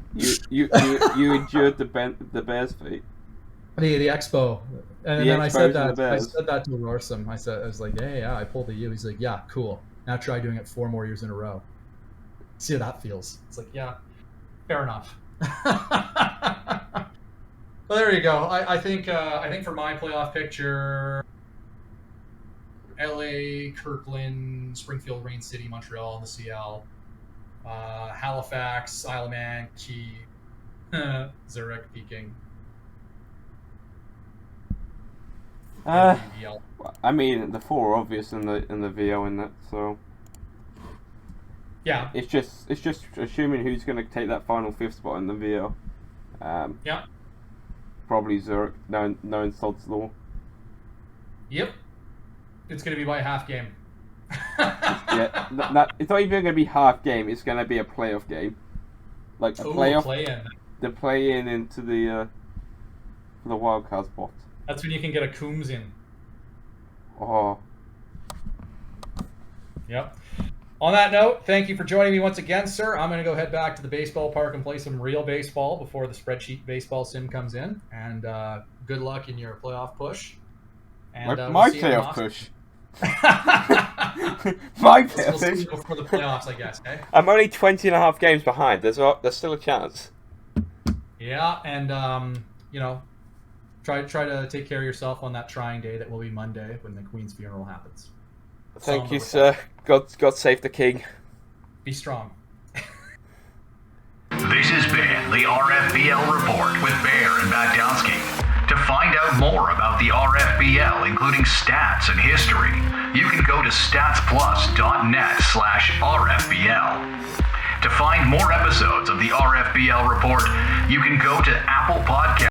You endured the Bears fate. The expo, and The then I Expos said and the that Bears. to Morrison. I was like, yeah, I pulled the U. He's like, yeah, cool. Now try doing it 4 more years in a row. See how that feels. It's like, yeah, fair enough. Well, there you go. I think for my playoff picture, LA, Kirkland, Springfield, Rain City, Montreal in the CL, Halifax, Isle of Man, Key, Zurich, Peking. VL. I mean, the 4 are obvious in the VO in that, so Yeah. it's just assuming who's going to take that final 5th spot in the VO. Yeah. Probably Zurich, knowing Sod's Law. Yep. It's going to be by a half game. Yeah, it's not even going to be half game. It's going to be a playoff game, like a playoff. Play-in. The play-in into the for the wild card spot. That's when you can get a Coombs in. Oh, Yep. On that note, thank you for joining me once again, sir. I'm going to go head back to the baseball park and play some real baseball before the spreadsheet baseball sim comes in. And good luck in your playoff push. And my we'll see you in playoff Austin. push. My We'll playoff see push. you before the playoffs, I guess. Okay. I'm only 20 and a half games behind. There's still a chance. Yeah, and try to take care of yourself on that trying day that will be Monday when the Queen's funeral happens. Thank you, sir. God save the king. Be strong. This has been the RFBL Report with Bear and Bagdowski. To find out more about the RFBL, including stats and history, you can go to statsplus.net/RFBL. To find more episodes of the RFBL Report, you can go to Apple Podcasts.